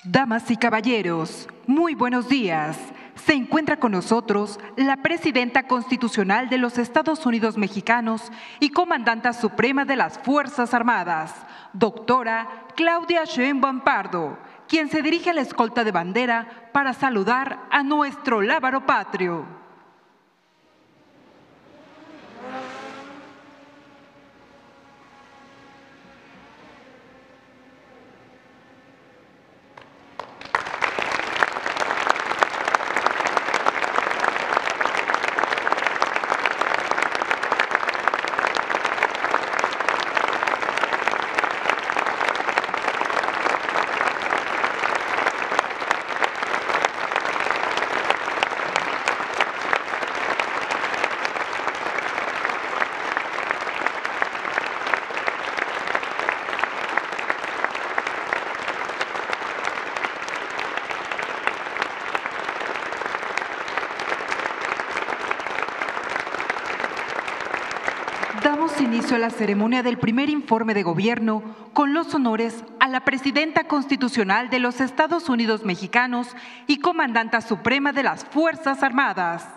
Damas y caballeros, muy buenos días. Se encuentra con nosotros la Presidenta Constitucional de los Estados Unidos Mexicanos y Comandanta Suprema de las Fuerzas Armadas, doctora Claudia Sheinbaum Pardo, quien se dirige a la escolta de bandera para saludar a nuestro lábaro patrio. Damos inicio a la ceremonia del primer informe de gobierno con los honores a la Presidenta Constitucional de los Estados Unidos Mexicanos y Comandanta Suprema de las Fuerzas Armadas.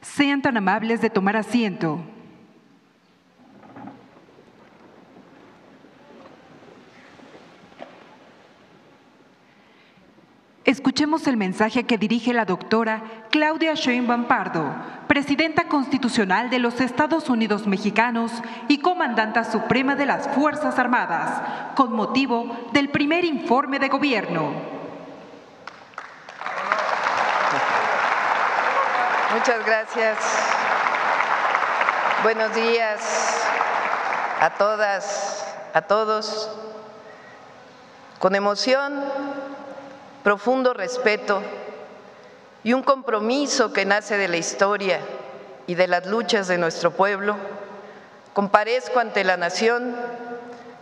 Sean tan amables de tomar asiento. Escuchemos el mensaje que dirige la doctora Claudia Sheinbaum Pardo, Presidenta Constitucional de los Estados Unidos Mexicanos y Comandanta Suprema de las Fuerzas Armadas, con motivo del primer informe de gobierno. Muchas gracias. Buenos días a todas, a todos. Con emoción, profundo respeto y un compromiso que nace de la historia y de las luchas de nuestro pueblo, comparezco ante la nación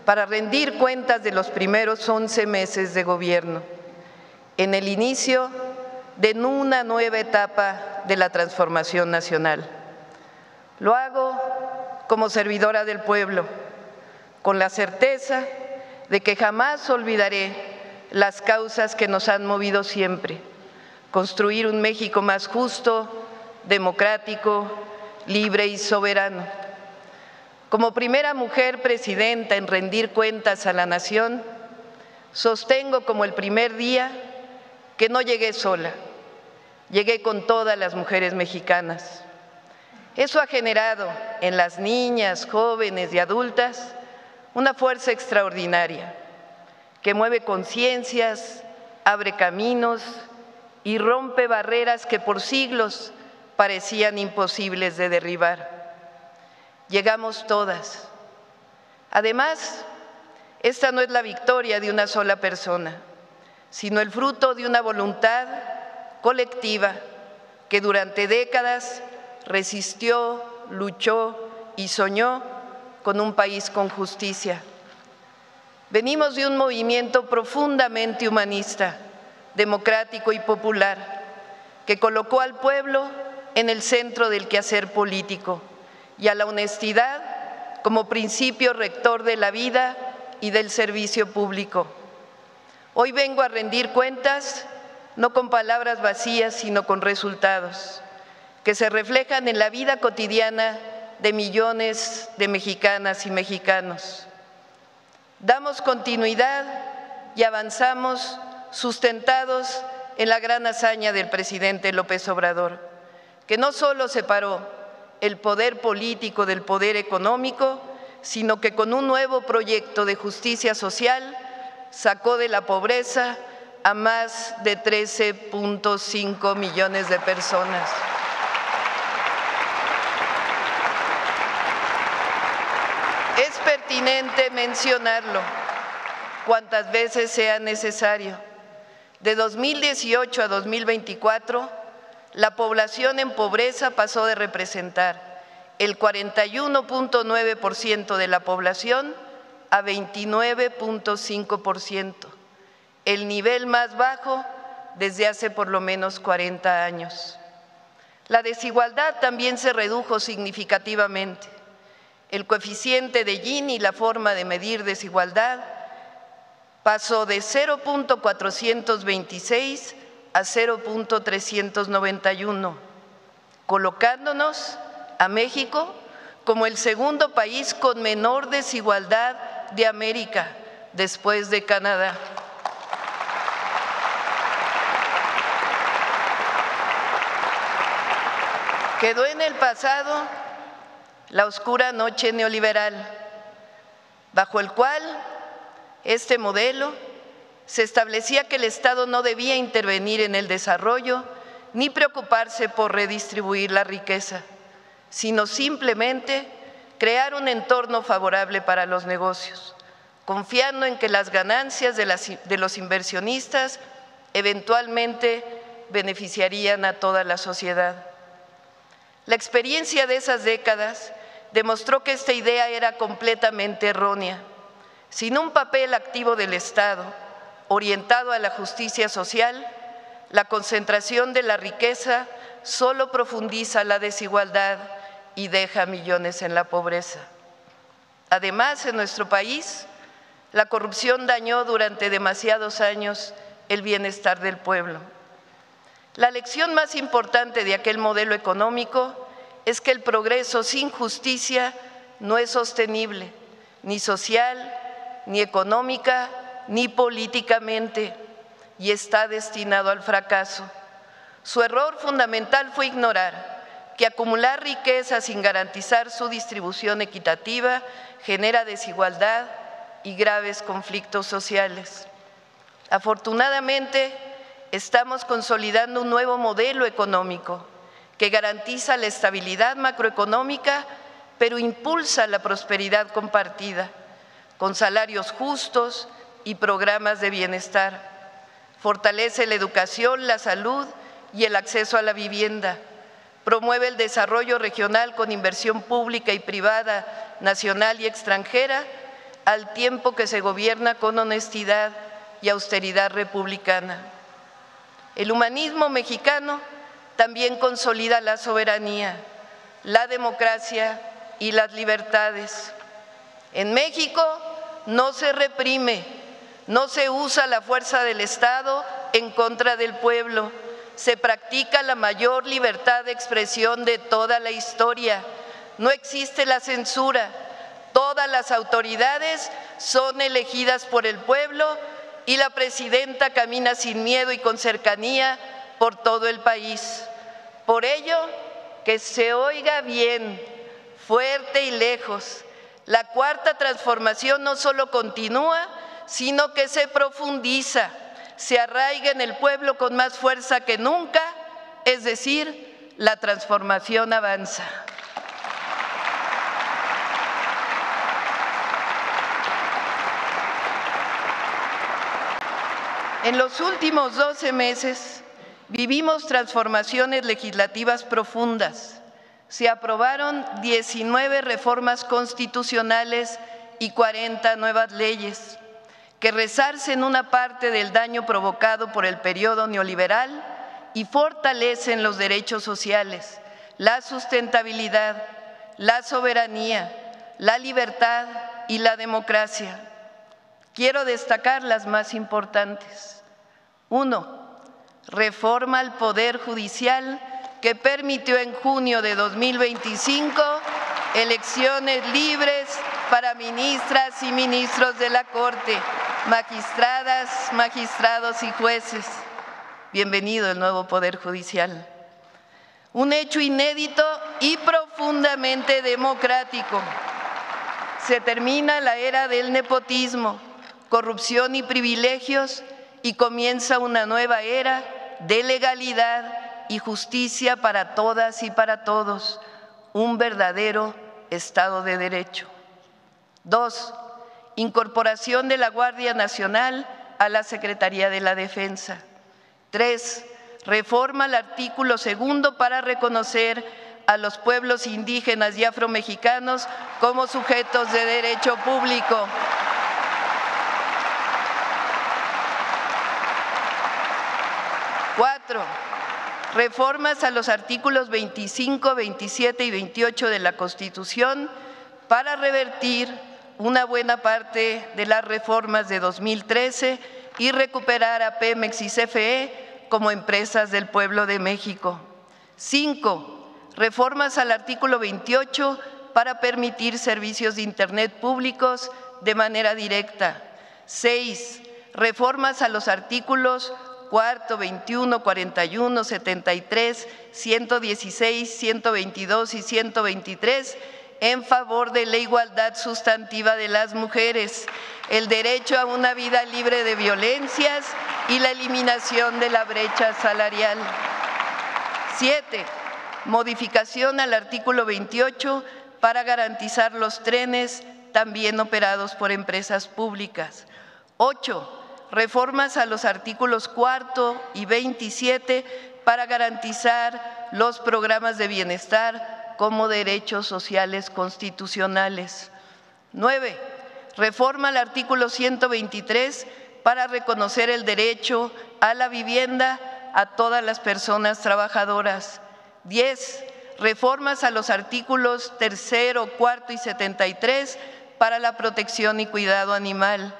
para rendir cuentas de los primeros 11 meses de gobierno, en el inicio de una nueva etapa de la transformación nacional. Lo hago como servidora del pueblo, con la certeza de que jamás olvidaré las causas que nos han movido siempre: construir un México más justo, democrático, libre y soberano. Como primera mujer presidenta en rendir cuentas a la nación, sostengo como el primer día que no llegué sola. Llegué con todas las mujeres mexicanas. Eso ha generado en las niñas, jóvenes y adultas una fuerza extraordinaria que mueve conciencias, abre caminos y rompe barreras que por siglos parecían imposibles de derribar. Llegamos todas. Además, esta no es la victoria de una sola persona, sino el fruto de una voluntad colectiva que durante décadas resistió, luchó y soñó con un país con justicia. Venimos de un movimiento profundamente humanista, democrático y popular, que colocó al pueblo en el centro del quehacer político y a la honestidad como principio rector de la vida y del servicio público. Hoy vengo a rendir cuentas, no con palabras vacías, sino con resultados, que se reflejan en la vida cotidiana de millones de mexicanas y mexicanos. Damos continuidad y avanzamos sustentados en la gran hazaña del presidente López Obrador, que no solo separó el poder político del poder económico, sino que con un nuevo proyecto de justicia social sacó de la pobreza a más de 13.5 millones de personas. Es pertinente mencionarlo cuantas veces sea necesario. De 2018 a 2024, la población en pobreza pasó de representar el 41.9% de la población a 29.5%, el nivel más bajo desde hace por lo menos 40 años. La desigualdad también se redujo significativamente. El coeficiente de Gini, la forma de medir desigualdad, pasó de 0.426 a 0.391, colocándonos a México como el segundo país con menor desigualdad de América, después de Canadá. Quedó en el pasado la oscura noche neoliberal, bajo el cual este modelo se establecía que el Estado no debía intervenir en el desarrollo ni preocuparse por redistribuir la riqueza, sino simplemente crear un entorno favorable para los negocios, confiando en que las ganancias de los inversionistas eventualmente beneficiarían a toda la sociedad. La experiencia de esas décadas demostró que esta idea era completamente errónea. Sin un papel activo del Estado orientado a la justicia social, la concentración de la riqueza solo profundiza la desigualdad y deja millones en la pobreza. Además, en nuestro país, la corrupción dañó durante demasiados años el bienestar del pueblo. La lección más importante de aquel modelo económico es que el progreso sin justicia no es sostenible, ni social, ni económica, ni políticamente, y está destinado al fracaso. Su error fundamental fue ignorar que acumular riqueza sin garantizar su distribución equitativa genera desigualdad y graves conflictos sociales. Afortunadamente, estamos consolidando un nuevo modelo económico que garantiza la estabilidad macroeconómica, pero impulsa la prosperidad compartida, con salarios justos y programas de bienestar. Fortalece la educación, la salud y el acceso a la vivienda. Promueve el desarrollo regional con inversión pública y privada, nacional y extranjera, al tiempo que se gobierna con honestidad y austeridad republicana. El humanismo mexicano también consolida la soberanía, la democracia y las libertades. En México no se reprime, no se usa la fuerza del Estado en contra del pueblo, se practica la mayor libertad de expresión de toda la historia, no existe la censura, todas las autoridades son elegidas por el pueblo y la presidenta camina sin miedo y con cercanía por todo el país. Por ello, que se oiga bien, fuerte y lejos, la cuarta transformación no solo continúa, sino que se profundiza, se arraiga en el pueblo con más fuerza que nunca, es decir, la transformación avanza. En los últimos 12 meses vivimos transformaciones legislativas profundas, se aprobaron 19 reformas constitucionales y 40 nuevas leyes que resarcen una parte del daño provocado por el periodo neoliberal y fortalecen los derechos sociales, la sustentabilidad, la soberanía, la libertad y la democracia. Quiero destacar las más importantes. 1. Reforma al Poder Judicial que permitió en junio de 2025 elecciones libres para ministras y ministros de la Corte, magistradas, magistrados y jueces. Bienvenido el nuevo Poder Judicial. Un hecho inédito y profundamente democrático. Se termina la era del nepotismo, corrupción y privilegios y comienza una nueva era de legalidad y justicia para todas y para todos, un verdadero Estado de Derecho. 2. Incorporación de la Guardia Nacional a la Secretaría de la Defensa. 3. Reforma al artículo 2 para reconocer a los pueblos indígenas y afromexicanos como sujetos de derecho público. 4. Reformas a los artículos 25, 27 y 28 de la Constitución para revertir una buena parte de las reformas de 2013 y recuperar a Pemex y CFE como empresas del pueblo de México. 5. Reformas al artículo 28 para permitir servicios de Internet públicos de manera directa. 6. Reformas a los artículos 4, 21, 41, 73, 116, 122 y 123 en favor de la igualdad sustantiva de las mujeres, el derecho a una vida libre de violencias y la eliminación de la brecha salarial. 7. Modificación al artículo 28 para garantizar los trenes también operados por empresas públicas. 8. Reformas a los artículos 4 y 27 para garantizar los programas de bienestar como derechos sociales constitucionales. 9. Reforma al artículo 123 para reconocer el derecho a la vivienda a todas las personas trabajadoras. 10. Reformas a los artículos 3, 4 y 73 para la protección y cuidado animal.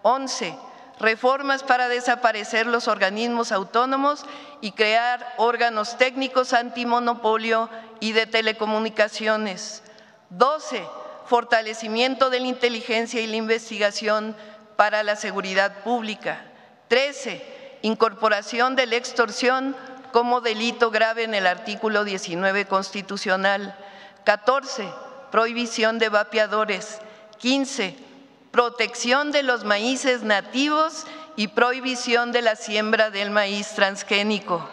11. Reformas para desaparecer los organismos autónomos y crear órganos técnicos antimonopolio y de telecomunicaciones. 12. Fortalecimiento de la inteligencia y la investigación para la seguridad pública. 13. Incorporación de la extorsión como delito grave en el artículo 19 constitucional. 14. Prohibición de vapeadores. 15. Protección de los maíces nativos y prohibición de la siembra del maíz transgénico.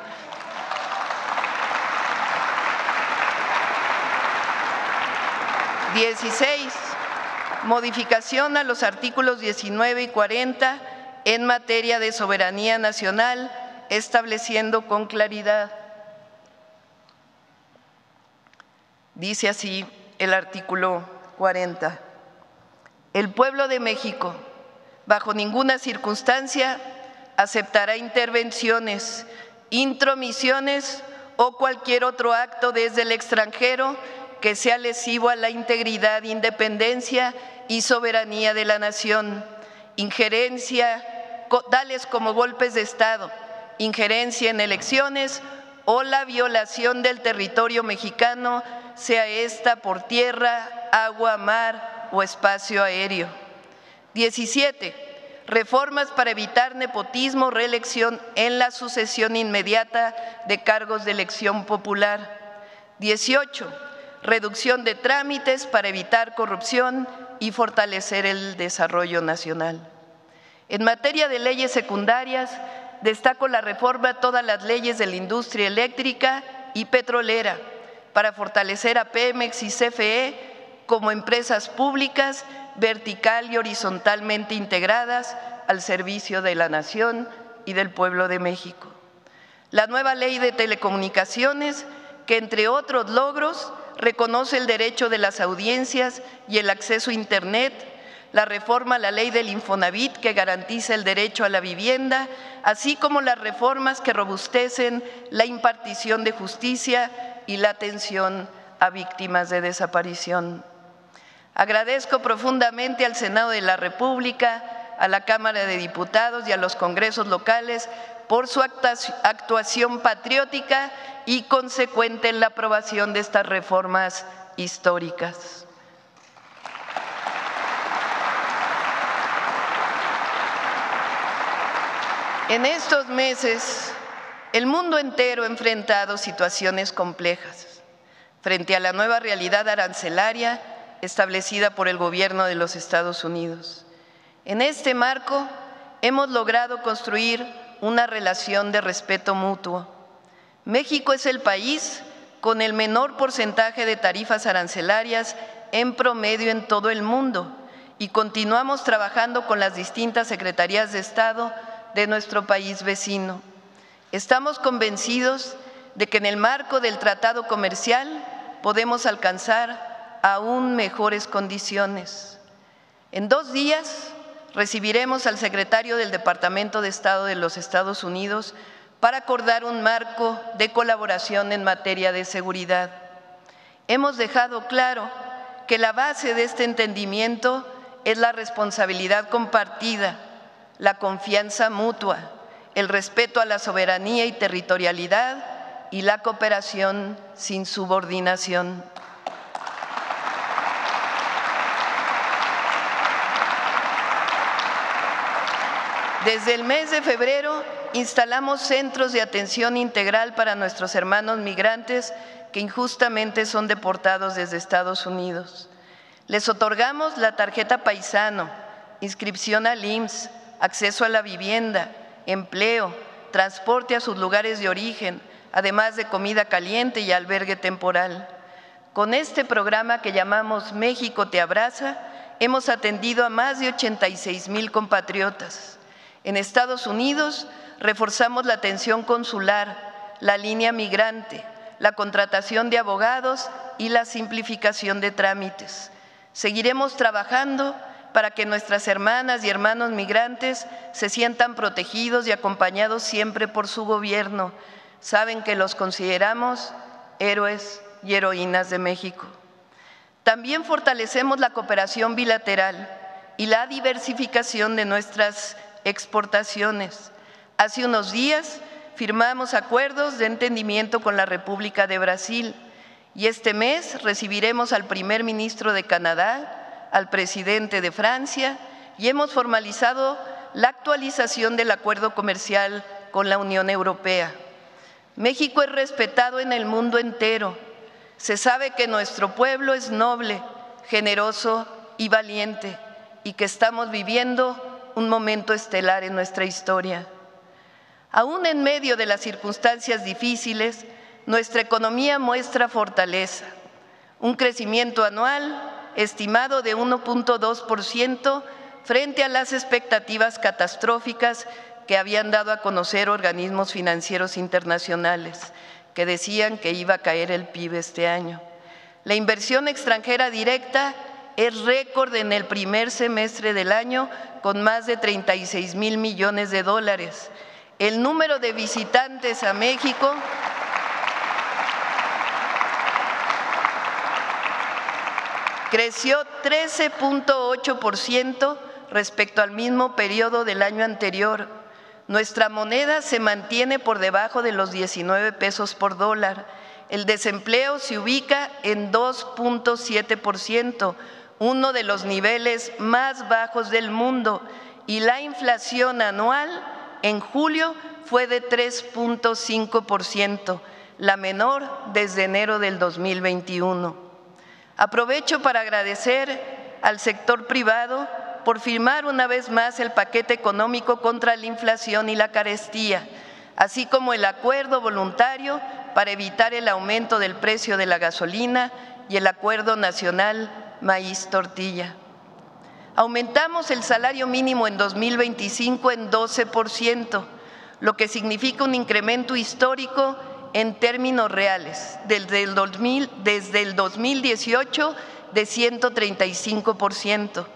16. Modificación a los artículos 19 y 40 en materia de soberanía nacional, estableciendo con claridad. Dice así el artículo 40. El pueblo de México, bajo ninguna circunstancia, aceptará intervenciones, intromisiones o cualquier otro acto desde el extranjero que sea lesivo a la integridad, independencia y soberanía de la nación, injerencia, tales como golpes de Estado, injerencia en elecciones o la violación del territorio mexicano, sea esta por tierra, agua, mar o espacio aéreo. 17. Reformas para evitar nepotismo, reelección en la sucesión inmediata de cargos de elección popular. 18. Reducción de trámites para evitar corrupción y fortalecer el desarrollo nacional. En materia de leyes secundarias, destaco la reforma a todas las leyes de la industria eléctrica y petrolera para fortalecer a Pemex y CFE como empresas públicas vertical y horizontalmente integradas al servicio de la nación y del pueblo de México. La nueva ley de telecomunicaciones que, entre otros logros, reconoce el derecho de las audiencias y el acceso a Internet, la reforma a la ley del Infonavit que garantiza el derecho a la vivienda, así como las reformas que robustecen la impartición de justicia y la atención a víctimas de desaparición. Agradezco profundamente al Senado de la República, a la Cámara de Diputados y a los congresos locales por su actuación patriótica y consecuente en la aprobación de estas reformas históricas. En estos meses, el mundo entero ha enfrentado situaciones complejas frente a la nueva realidad arancelaria establecida por el gobierno de los Estados Unidos. En este marco, hemos logrado construir una relación de respeto mutuo. México es el país con el menor porcentaje de tarifas arancelarias en promedio en todo el mundo y continuamos trabajando con las distintas secretarías de Estado de nuestro país vecino. Estamos convencidos de que en el marco del tratado comercial podemos alcanzar aún mejores condiciones. En 2 días recibiremos al secretario del Departamento de Estado de los Estados Unidos para acordar un marco de colaboración en materia de seguridad. Hemos dejado claro que la base de este entendimiento es la responsabilidad compartida, la confianza mutua, el respeto a la soberanía y territorialidad y la cooperación sin subordinación. Desde el mes de febrero instalamos centros de atención integral para nuestros hermanos migrantes que injustamente son deportados desde Estados Unidos. Les otorgamos la tarjeta paisano, inscripción al IMSS, acceso a la vivienda, empleo, transporte a sus lugares de origen, además de comida caliente y albergue temporal. Con este programa que llamamos México te abraza, hemos atendido a más de 86,000 compatriotas. En Estados Unidos reforzamos la atención consular, la línea migrante, la contratación de abogados y la simplificación de trámites. Seguiremos trabajando para que nuestras hermanas y hermanos migrantes se sientan protegidos y acompañados siempre por su gobierno. Saben que los consideramos héroes y heroínas de México. También fortalecemos la cooperación bilateral y la diversificación de nuestras exportaciones. Hace unos días firmamos acuerdos de entendimiento con la República de Brasil y este mes recibiremos al primer ministro de Canadá, al presidente de Francia y hemos formalizado la actualización del acuerdo comercial con la Unión Europea. México es respetado en el mundo entero. Se sabe que nuestro pueblo es noble, generoso y valiente y que estamos viviendo un momento estelar en nuestra historia. Aún en medio de las circunstancias difíciles, nuestra economía muestra fortaleza, un crecimiento anual estimado de 1.2% frente a las expectativas catastróficas que habían dado a conocer organismos financieros internacionales, que decían que iba a caer el PIB este año. La inversión extranjera directa es récord en el primer semestre del año, con más de 36,000 millones de dólares. El número de visitantes a México creció 13.8% respecto al mismo periodo del año anterior. Nuestra moneda se mantiene por debajo de los 19 pesos por dólar. El desempleo se ubica en 2.7%, uno de los niveles más bajos del mundo, y la inflación anual en julio fue de 3.5%, la menor desde enero del 2021. Aprovecho para agradecer al sector privado por firmar una vez más el paquete económico contra la inflación y la carestía, así como el acuerdo voluntario para evitar el aumento del precio de la gasolina y el acuerdo nacional maíz-tortilla. Aumentamos el salario mínimo en 2025 en 12%, lo que significa un incremento histórico en términos reales, desde el 2018 de 135%.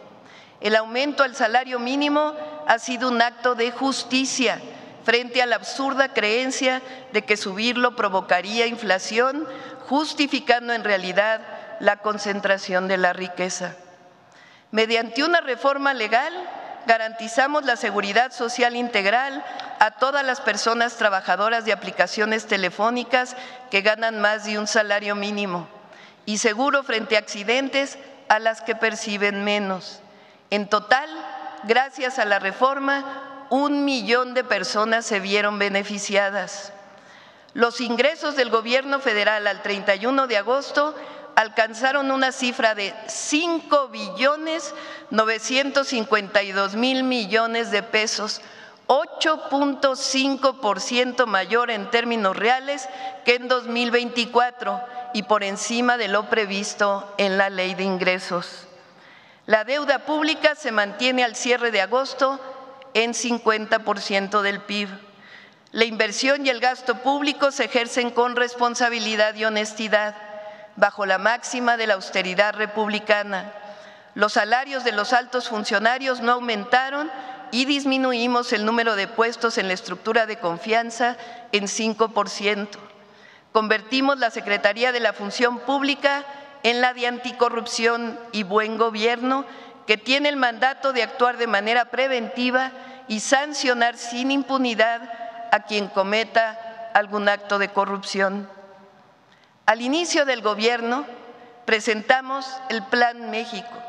El aumento al salario mínimo ha sido un acto de justicia frente a la absurda creencia de que subirlo provocaría inflación, justificando en realidad la concentración de la riqueza. Mediante una reforma legal, garantizamos la seguridad social integral a todas las personas trabajadoras de aplicaciones telefónicas que ganan más de un salario mínimo y seguro frente a accidentes a las que perciben menos. En total, gracias a la reforma, 1 millón de personas se vieron beneficiadas. Los ingresos del Gobierno federal al 31 de agosto alcanzaron una cifra de 5.952.000 millones de pesos, 8.5% mayor en términos reales que en 2024 y por encima de lo previsto en la Ley de Ingresos. La deuda pública se mantiene al cierre de agosto en 50% del PIB. La inversión y el gasto público se ejercen con responsabilidad y honestidad, bajo la máxima de la austeridad republicana. Los salarios de los altos funcionarios no aumentaron y disminuimos el número de puestos en la estructura de confianza en 5%. Convertimos la Secretaría de la Función Pública en la de Anticorrupción y Buen Gobierno, que tiene el mandato de actuar de manera preventiva y sancionar sin impunidad a quien cometa algún acto de corrupción. Al inicio del gobierno presentamos el Plan México,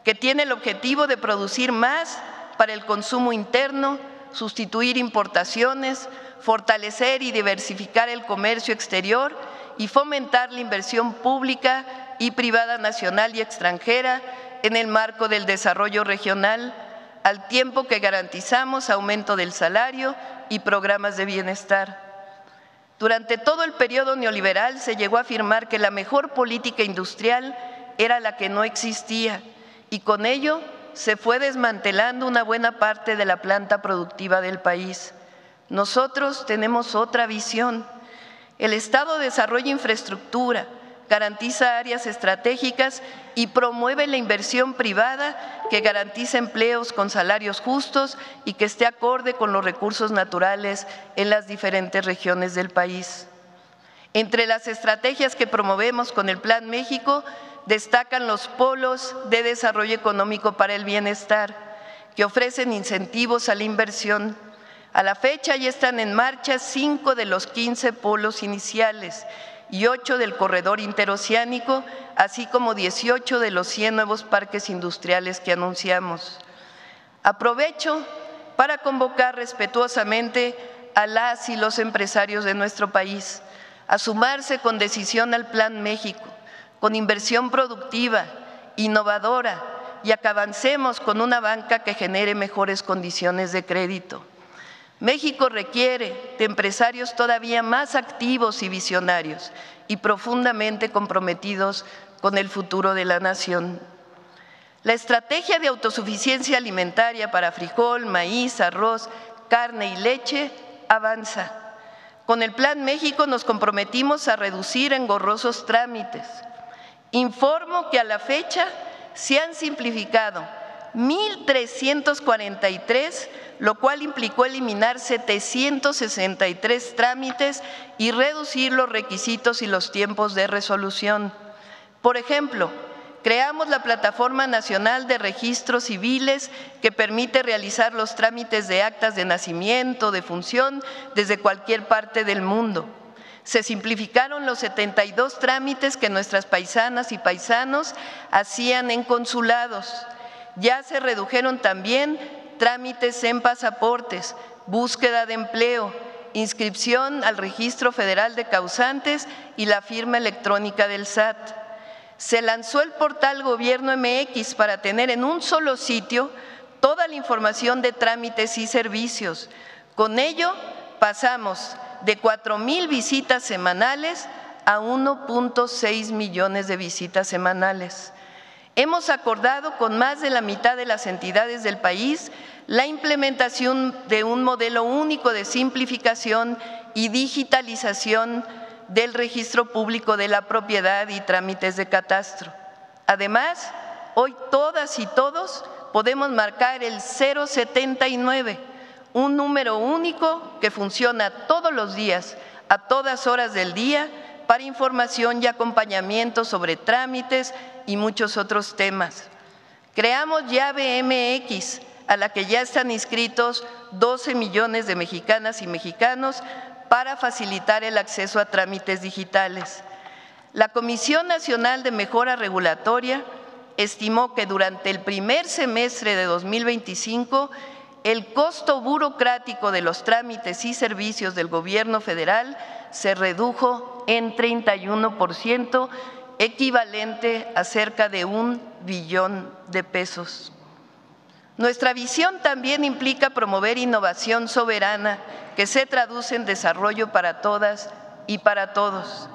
que tiene el objetivo de producir más para el consumo interno, sustituir importaciones, fortalecer y diversificar el comercio exterior y fomentar la inversión pública y privada nacional y extranjera en el marco del desarrollo regional, al tiempo que garantizamos aumento del salario y programas de bienestar. Durante todo el periodo neoliberal se llegó a afirmar que la mejor política industrial era la que no existía y con ello se fue desmantelando una buena parte de la planta productiva del país. Nosotros tenemos otra visión. El Estado desarrolla infraestructura, garantiza áreas estratégicas y promueve la inversión privada que garantiza empleos con salarios justos y que esté acorde con los recursos naturales en las diferentes regiones del país. Entre las estrategias que promovemos con el Plan México destacan los polos de desarrollo económico para el bienestar, que ofrecen incentivos a la inversión. A la fecha ya están en marcha 5 de los 15 polos iniciales y 8 del corredor interoceánico, así como 18 de los 100 nuevos parques industriales que anunciamos. Aprovecho para convocar respetuosamente a las y los empresarios de nuestro país a sumarse con decisión al Plan México, con inversión productiva, innovadora y a que avancemos con una banca que genere mejores condiciones de crédito. México requiere de empresarios todavía más activos y visionarios y profundamente comprometidos con el futuro de la nación. La estrategia de autosuficiencia alimentaria para frijol, maíz, arroz, carne y leche avanza. Con el Plan México nos comprometimos a reducir engorrosos trámites. Informo que a la fecha se han simplificado 1.343, lo cual implicó eliminar 763 trámites y reducir los requisitos y los tiempos de resolución. Por ejemplo, creamos la Plataforma Nacional de Registros Civiles que permite realizar los trámites de actas de nacimiento, de función, desde cualquier parte del mundo. Se simplificaron los 72 trámites que nuestras paisanas y paisanos hacían en consulados. Ya se redujeron también trámites en pasaportes, búsqueda de empleo, inscripción al Registro Federal de Causantes y la firma electrónica del SAT. Se lanzó el portal Gobierno MX para tener en un solo sitio toda la información de trámites y servicios. Con ello pasamos de 4,000 visitas semanales a 1.6 millones de visitas semanales. Hemos acordado con más de la mitad de las entidades del país la implementación de un modelo único de simplificación y digitalización del registro público de la propiedad y trámites de catastro. Además, hoy todas y todos podemos marcar el 079, un número único que funciona todos los días, a todas horas del día, para información y acompañamiento sobre trámites y muchos otros temas. Creamos Llave MX, a la que ya están inscritos 12 millones de mexicanas y mexicanos para facilitar el acceso a trámites digitales. La Comisión Nacional de Mejora Regulatoria estimó que durante el primer semestre de 2025 el costo burocrático de los trámites y servicios del Gobierno federal se redujo en 31%, equivalente a cerca de 1 billón de pesos. Nuestra visión también implica promover innovación soberana que se traduce en desarrollo para todas y para todos.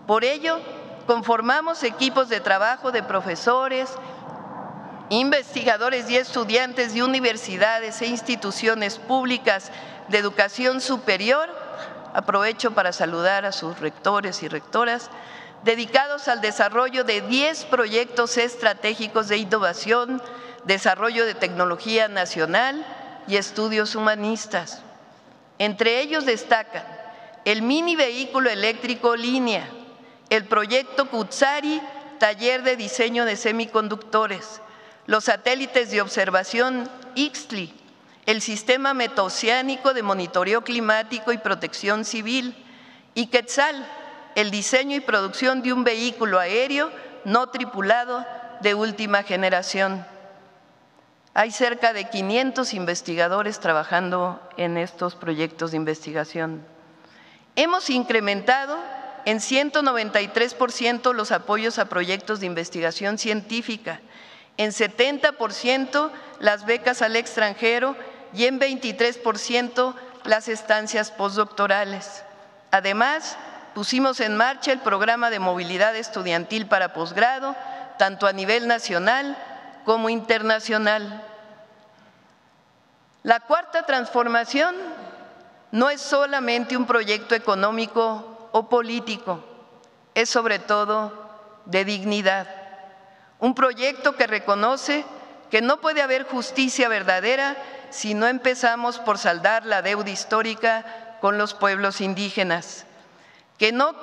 Por ello, conformamos equipos de trabajo de profesores, investigadores y estudiantes de universidades e instituciones públicas de educación superior, aprovecho para saludar a sus rectores y rectoras, dedicados al desarrollo de 10 proyectos estratégicos de innovación, desarrollo de tecnología nacional y estudios humanistas. Entre ellos destacan el mini vehículo eléctrico Línea, el proyecto Cutzari, taller de diseño de semiconductores, los satélites de observación Ixtli, el sistema metaoceánico de monitoreo climático y protección civil, y Quetzal, el diseño y producción de un vehículo aéreo no tripulado de última generación. Hay cerca de 500 investigadores trabajando en estos proyectos de investigación. Hemos incrementado en 193% los apoyos a proyectos de investigación científica, en 70% las becas al extranjero y en 23% las estancias postdoctorales. Además, pusimos en marcha el programa de movilidad estudiantil para posgrado, tanto a nivel nacional como internacional. La cuarta transformación no es solamente un proyecto económico o político, es sobre todo de dignidad. Un proyecto que reconoce que no puede haber justicia verdadera si no empezamos por saldar la deuda histórica con los pueblos indígenas, que no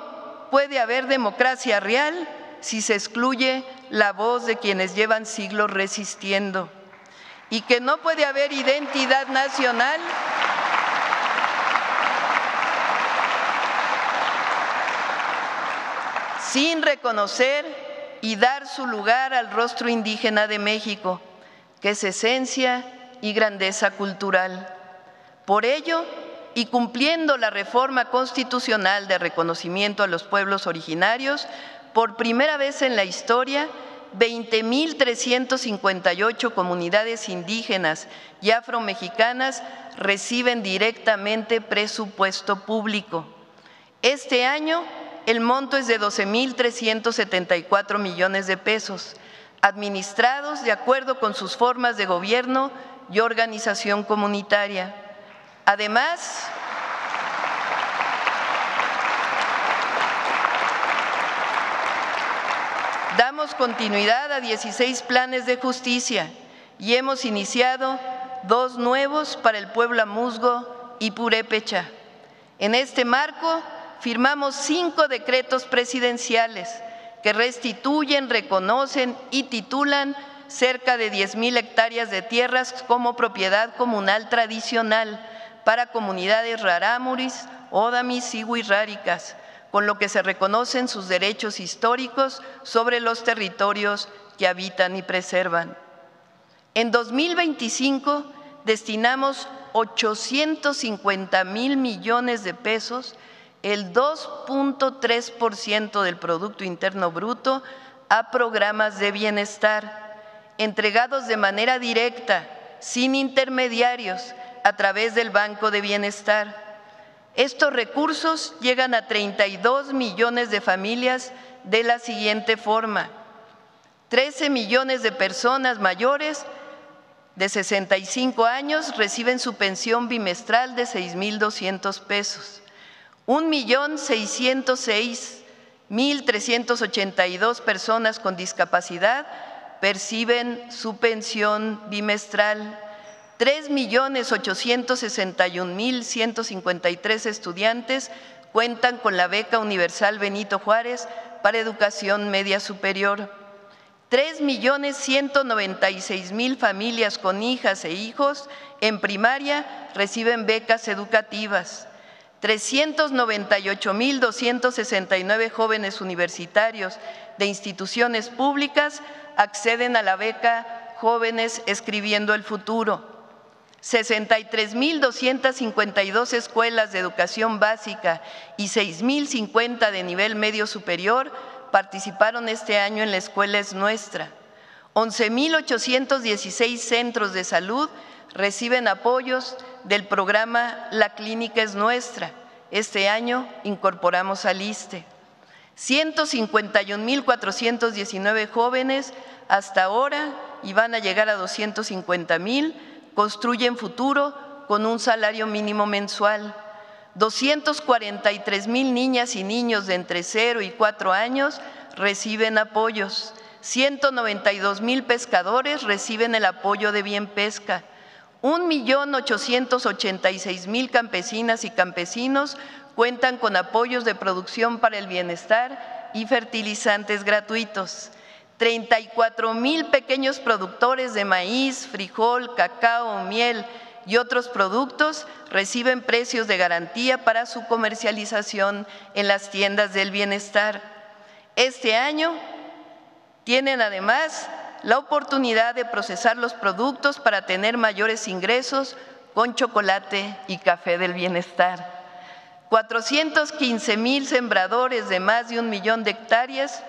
puede haber democracia real si se excluye la voz de quienes llevan siglos resistiendo, y que no puede haber identidad nacional sin reconocer y dar su lugar al rostro indígena de México, que es esencia y grandeza cultural. Por ello, y cumpliendo la reforma constitucional de reconocimiento a los pueblos originarios, por primera vez en la historia, 20.358 comunidades indígenas y afromexicanas reciben directamente presupuesto público. Este año, el monto es de 12.374 millones de pesos, administrados de acuerdo con sus formas de gobierno y organización comunitaria. Además, damos continuidad a 16 planes de justicia y hemos iniciado 2 nuevos para el pueblo amuzgo y purépecha. En este marco, firmamos 5 decretos presidenciales que restituyen, reconocen y titulan cerca de 10,000 hectáreas de tierras como propiedad comunal tradicional para comunidades rarámuris, ódamis y huirráricas, con lo que se reconocen sus derechos históricos sobre los territorios que habitan y preservan. En 2025 destinamos 850,000 millones de pesos, el 2.3% del Producto Interno Bruto, a programas de bienestar, entregados de manera directa, sin intermediarios, a través del Banco de Bienestar. Estos recursos llegan a 32 millones de familias de la siguiente forma: 13 millones de personas mayores de 65 años reciben su pensión bimestral de 6,200 pesos. 1,606,382 personas con discapacidad perciben su pensión bimestral. 3,861,153 estudiantes cuentan con la beca universal Benito Juárez para educación media superior. 3,196,000 familias con hijas e hijos en primaria reciben becas educativas. 398,269 jóvenes universitarios de instituciones públicas acceden a la beca Jóvenes Escribiendo el Futuro. 63,252 escuelas de educación básica y 6,050 de nivel medio superior participaron este año en La Escuela es Nuestra. 11,816 centros de salud reciben apoyos del programa La Clínica es Nuestra. Este año incorporamos al ISSSTE. 151,419 jóvenes hasta ahora, y van a llegar a 250,000, construyen futuro con un salario mínimo mensual. 243,000 niñas y niños de entre 0 y 4 años reciben apoyos. 192,000 pescadores reciben el apoyo de Bien Pesca. 1,886,000 campesinas y campesinos cuentan con apoyos de producción para el bienestar y fertilizantes gratuitos. 34,000 pequeños productores de maíz, frijol, cacao, miel y otros productos reciben precios de garantía para su comercialización en las tiendas del bienestar. Este año tienen además la oportunidad de procesar los productos para tener mayores ingresos con chocolate y café del bienestar. 415,000 sembradores de más de 1 millón de hectáreas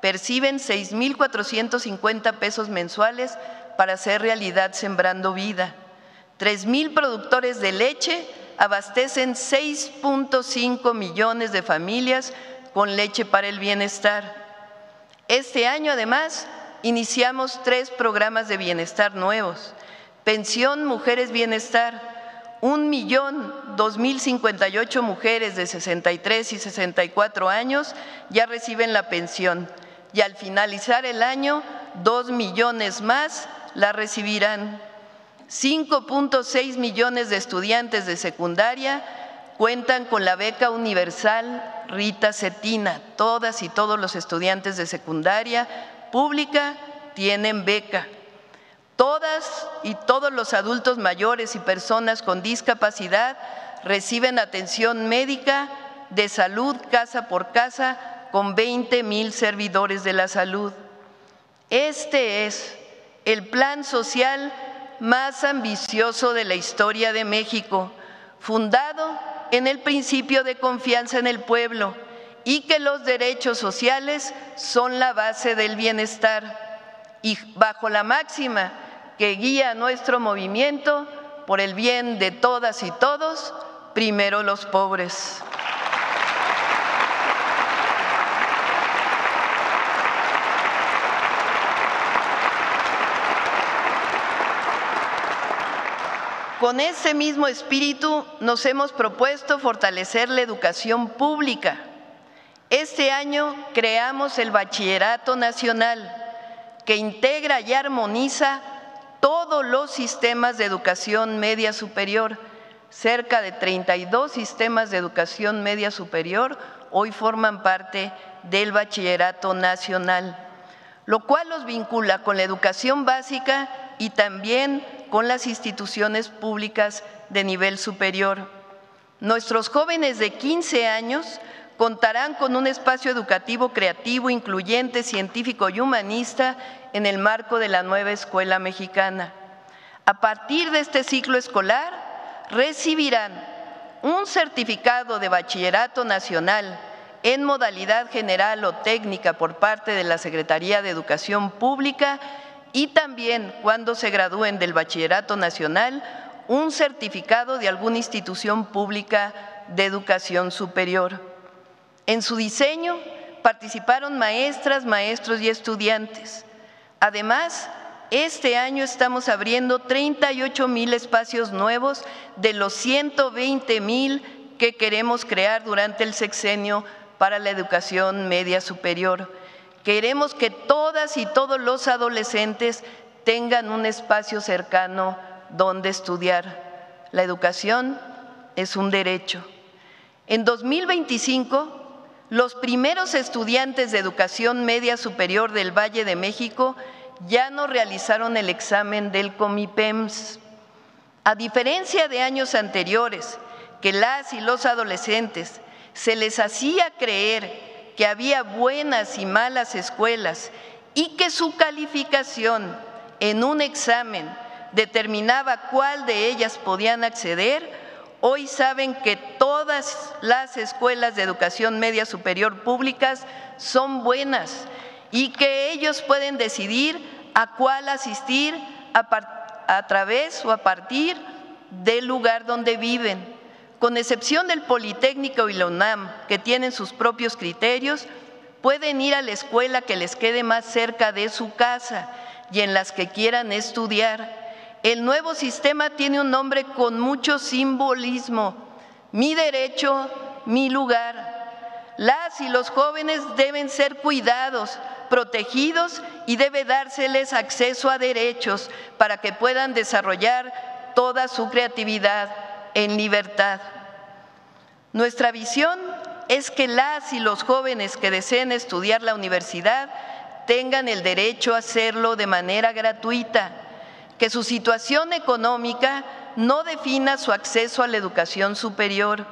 perciben 6,450 pesos mensuales para hacer realidad Sembrando Vida. 3,000 productores de leche abastecen 6,5 millones de familias con leche para el bienestar. Este año, además, iniciamos 3 programas de bienestar nuevos. Pensión Mujeres Bienestar. 1,002,058 mujeres de 63 y 64 años ya reciben la pensión, y al finalizar el año, 2 millones más la recibirán. 5,6 millones de estudiantes de secundaria cuentan con la beca universal Rita Cetina. Todas y todos los estudiantes de secundaria pública tienen beca. Todas y todos los adultos mayores y personas con discapacidad reciben atención médica de salud casa por casa con 20,000 servidores de la salud. Este es el plan social más ambicioso de la historia de México, fundado en el principio de confianza en el pueblo y que los derechos sociales son la base del bienestar, y bajo la máxima que guía nuestro movimiento: por el bien de todas y todos, primero los pobres. Con ese mismo espíritu nos hemos propuesto fortalecer la educación pública. Este año creamos el Bachillerato Nacional, que integra y armoniza todos los sistemas de educación media superior. Cerca de 32 sistemas de educación media superior hoy forman parte del Bachillerato Nacional, lo cual los vincula con la educación básica y también con las instituciones públicas de nivel superior. Nuestros jóvenes de 15 años contarán con un espacio educativo creativo, incluyente, científico y humanista en el marco de la nueva escuela mexicana. A partir de este ciclo escolar, recibirán un certificado de bachillerato nacional en modalidad general o técnica por parte de la Secretaría de Educación Pública, y también, cuando se gradúen del bachillerato nacional, un certificado de alguna institución pública de educación superior. En su diseño participaron maestras, maestros y estudiantes. Además, Este año estamos abriendo 38,000 espacios nuevos de los 120,000 que queremos crear durante el sexenio para la educación media superior. Queremos que todas y todos los adolescentes tengan un espacio cercano donde estudiar. La educación es un derecho. En 2025, los primeros estudiantes de educación media superior del Valle de México ya no realizaron el examen del Comipems. A diferencia de años anteriores, que las y los adolescentes se les hacía creer que había buenas y malas escuelas y que su calificación en un examen determinaba cuál de ellas podían acceder, hoy saben que todas las escuelas de educación media superior públicas son buenas y que ellos pueden decidir a cuál asistir a través o a partir del lugar donde viven. Con excepción del Politécnico y la UNAM, que tienen sus propios criterios, pueden ir a la escuela que les quede más cerca de su casa y en las que quieran estudiar. El nuevo sistema tiene un nombre con mucho simbolismo: mi derecho, mi lugar. Las y los jóvenes deben ser cuidados, protegidos y debe dárseles acceso a derechos para que puedan desarrollar toda su creatividad en libertad. Nuestra visión es que las y los jóvenes que deseen estudiar la universidad tengan el derecho a hacerlo de manera gratuita, que su situación económica no defina su acceso a la educación superior.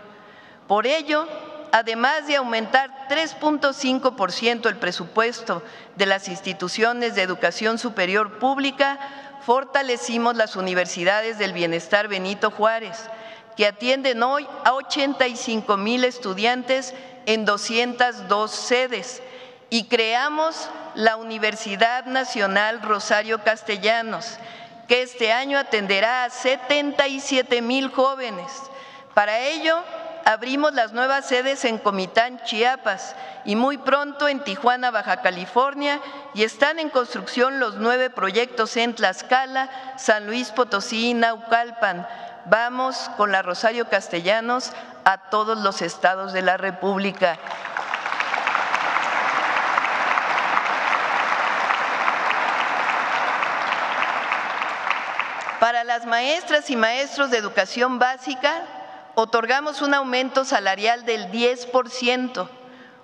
Por ello, además de aumentar 3.5% el presupuesto de las instituciones de educación superior pública, fortalecimos las universidades del Bienestar Benito Juárez, que atienden hoy a 85,000 estudiantes en 202 sedes, y creamos la Universidad Nacional Rosario Castellanos, que este año atenderá a 77,000 jóvenes. Para ello, abrimos las nuevas sedes en Comitán, Chiapas, y muy pronto en Tijuana, Baja California, y están en construcción los 9 proyectos en Tlaxcala, San Luis Potosí y Naucalpan. Vamos con la Rosario Castellanos a todos los estados de la República. Para las maestras y maestros de educación básica, otorgamos un aumento salarial del 10%,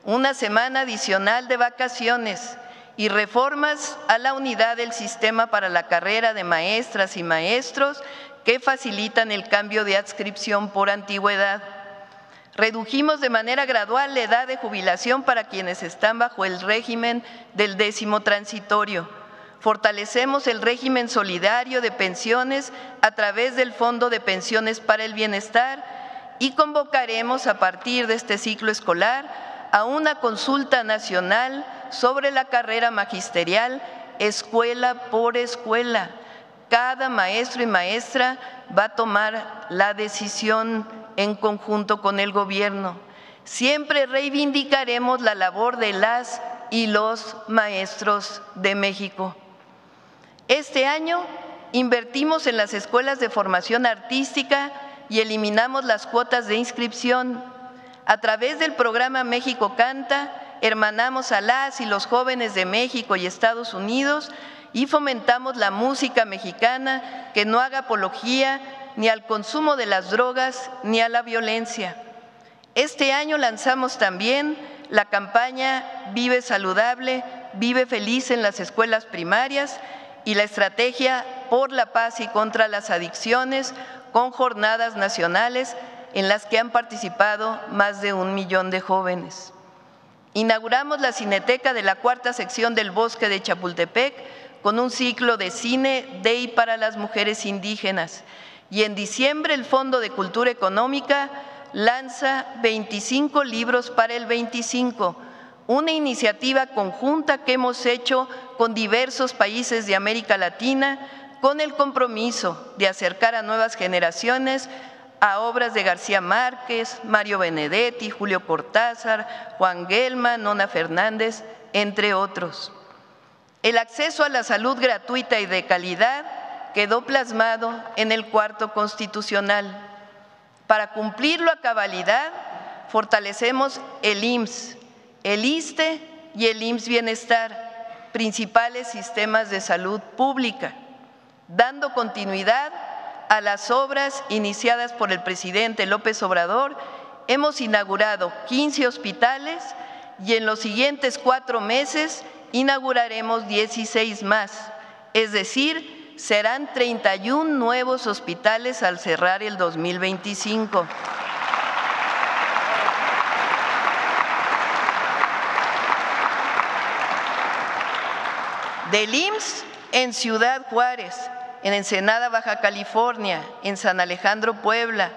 una semana adicional de vacaciones y reformas a la unidad del sistema para la carrera de maestras y maestros que facilitan el cambio de adscripción por antigüedad. Redujimos de manera gradual la edad de jubilación para quienes están bajo el régimen del 10º transitorio. Fortalecemos el régimen solidario de pensiones a través del Fondo de Pensiones para el Bienestar y convocaremos a partir de este ciclo escolar a una consulta nacional sobre la carrera magisterial escuela por escuela. Cada maestro y maestra va a tomar la decisión en conjunto con el gobierno. Siempre reivindicaremos la labor de las y los maestros de México. Este año invertimos en las escuelas de formación artística y eliminamos las cuotas de inscripción. A través del programa México Canta, hermanamos a las y los jóvenes de México y Estados Unidos y fomentamos la música mexicana que no haga apología ni al consumo de las drogas ni a la violencia. Este año lanzamos también la campaña Vive Saludable, Vive Feliz en las escuelas primarias y la estrategia por la paz y contra las adicciones con jornadas nacionales en las que han participado más de 1 millón de jóvenes. Inauguramos la Cineteca de la 4ª sección del Bosque de Chapultepec con un ciclo de cine de y para las mujeres indígenas. Y en diciembre el Fondo de Cultura Económica lanza 25 libros para el 25, una iniciativa conjunta que hemos hecho con diversos países de América Latina con el compromiso de acercar a nuevas generaciones a obras de García Márquez, Mario Benedetti, Julio Cortázar, Juan Gelman, Nona Fernández, entre otros. El acceso a la salud gratuita y de calidad quedó plasmado en el cuarto constitucional. Para cumplirlo a cabalidad, fortalecemos el IMSS, el ISSSTE y el IMSS Bienestar, principales sistemas de salud pública, dando continuidad a las obras iniciadas por el presidente López Obrador. Hemos inaugurado 15 hospitales y en los siguientes 4 meses inauguraremos 16 más, es decir, serán 31 nuevos hospitales al cerrar el 2025. Del IMSS en Ciudad Juárez, en Ensenada, Baja California, en San Alejandro, Puebla,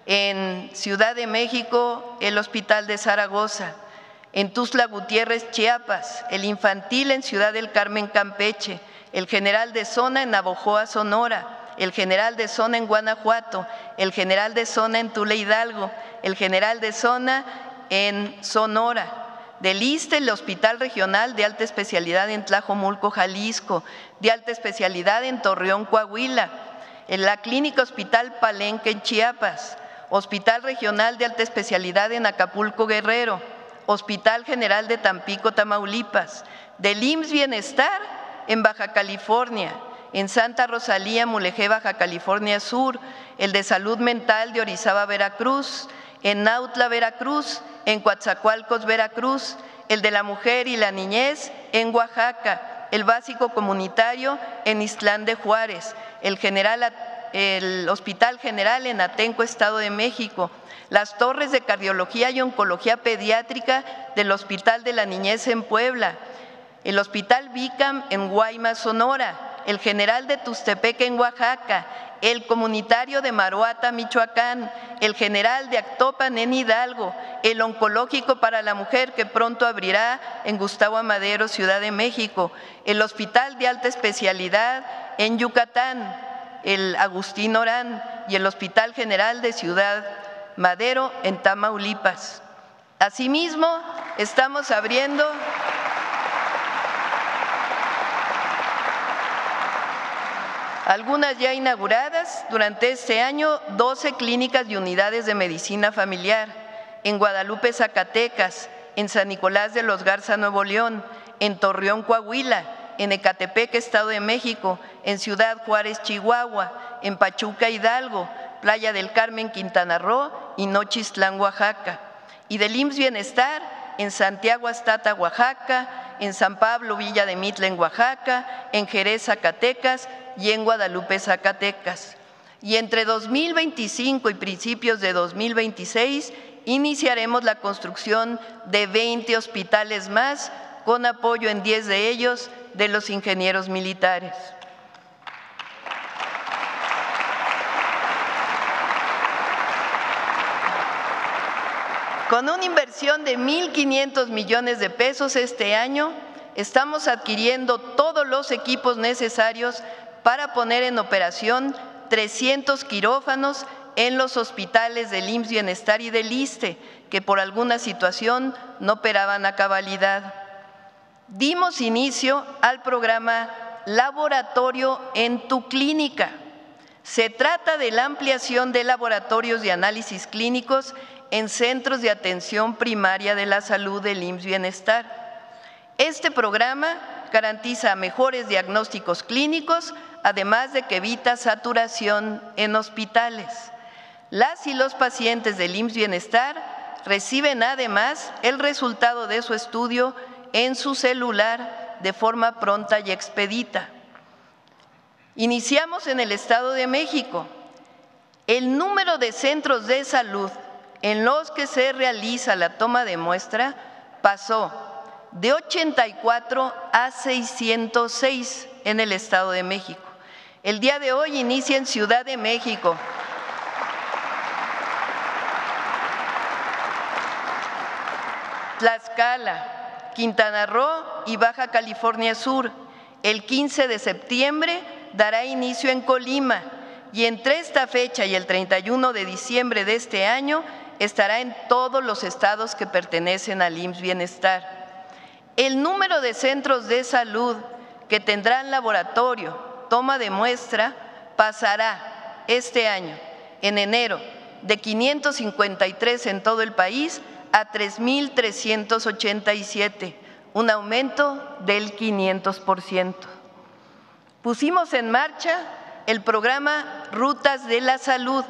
en Ciudad de México, el Hospital de Zaragoza, en Tuxtla Gutiérrez, Chiapas, el infantil en Ciudad del Carmen, Campeche, el general de zona en Navojoa, Sonora, el general de zona en Guanajuato, el general de zona en Tula, Hidalgo, el general de zona en Sonora. Del ISSSTE, el Hospital Regional de Alta Especialidad en Tlajomulco, Jalisco, de Alta Especialidad en Torreón, Coahuila, en la Clínica Hospital Palenque en Chiapas, Hospital Regional de Alta Especialidad en Acapulco, Guerrero, Hospital General de Tampico, Tamaulipas, del IMSS Bienestar en Baja California, en Santa Rosalía, Mulegé, Baja California Sur, el de Salud Mental de Orizaba, Veracruz, en Nautla, Veracruz, en Coatzacoalcos, Veracruz, el de la Mujer y la Niñez en Oaxaca, el básico comunitario en Ixtlán de Juárez, el Hospital General en Atenco, Estado de México, las torres de cardiología y oncología pediátrica del Hospital de la Niñez en Puebla, el Hospital Bicam en Guaymas, Sonora, el General de Tuxtepec en Oaxaca, el comunitario de Maruata, Michoacán, el general de Actopan en Hidalgo, el oncológico para la mujer que pronto abrirá en Gustavo Amadero, Ciudad de México, el Hospital de Alta Especialidad en Yucatán, el Agustín Orán y el Hospital General de Ciudad Madero en Tamaulipas. Asimismo, estamos abriendo algunas ya inauguradas durante este año, 12 clínicas y unidades de medicina familiar en Guadalupe, Zacatecas, en San Nicolás de los Garza, Nuevo León, en Torreón, Coahuila, en Ecatepec, Estado de México, en Ciudad Juárez, Chihuahua, en Pachuca, Hidalgo, Playa del Carmen, Quintana Roo y Nochistlán, Oaxaca. Y del IMSS Bienestar en Santiago Astata, Oaxaca, en San Pablo, Villa de Mitla, en Oaxaca, en Jerez, Zacatecas y en Guadalupe, Zacatecas. Y entre 2025 y principios de 2026 iniciaremos la construcción de 20 hospitales más, con apoyo en 10 de ellos de los ingenieros militares. Con una inversión de 1.500 millones de pesos este año, estamos adquiriendo todos los equipos necesarios para poner en operación 300 quirófanos en los hospitales del IMSS Bienestar y del ISSSTE, que por alguna situación no operaban a cabalidad. Dimos inicio al programa Laboratorio en tu Clínica. Se trata de la ampliación de laboratorios de análisis clínicos en centros de atención primaria de la salud del IMSS Bienestar. Este programa garantiza mejores diagnósticos clínicos, además de que evita saturación en hospitales. Las y los pacientes del IMSS Bienestar reciben además el resultado de su estudio en su celular de forma pronta y expedita. Iniciamos en el Estado de México. El número de centros de salud en los que se realiza la toma de muestra pasó de 84 a 606 en el Estado de México. El día de hoy inicia en Ciudad de México. Tlaxcala, Quintana Roo y Baja California Sur. El 15 de septiembre dará inicio en Colima y entre esta fecha y el 31 de diciembre de este año estará en todos los estados que pertenecen al IMSS Bienestar. El número de centros de salud que tendrán laboratorio, toma de muestra, pasará este año, en enero, de 553 en todo el país a 3,387, un aumento del 500%. Pusimos en marcha el programa Rutas de la Salud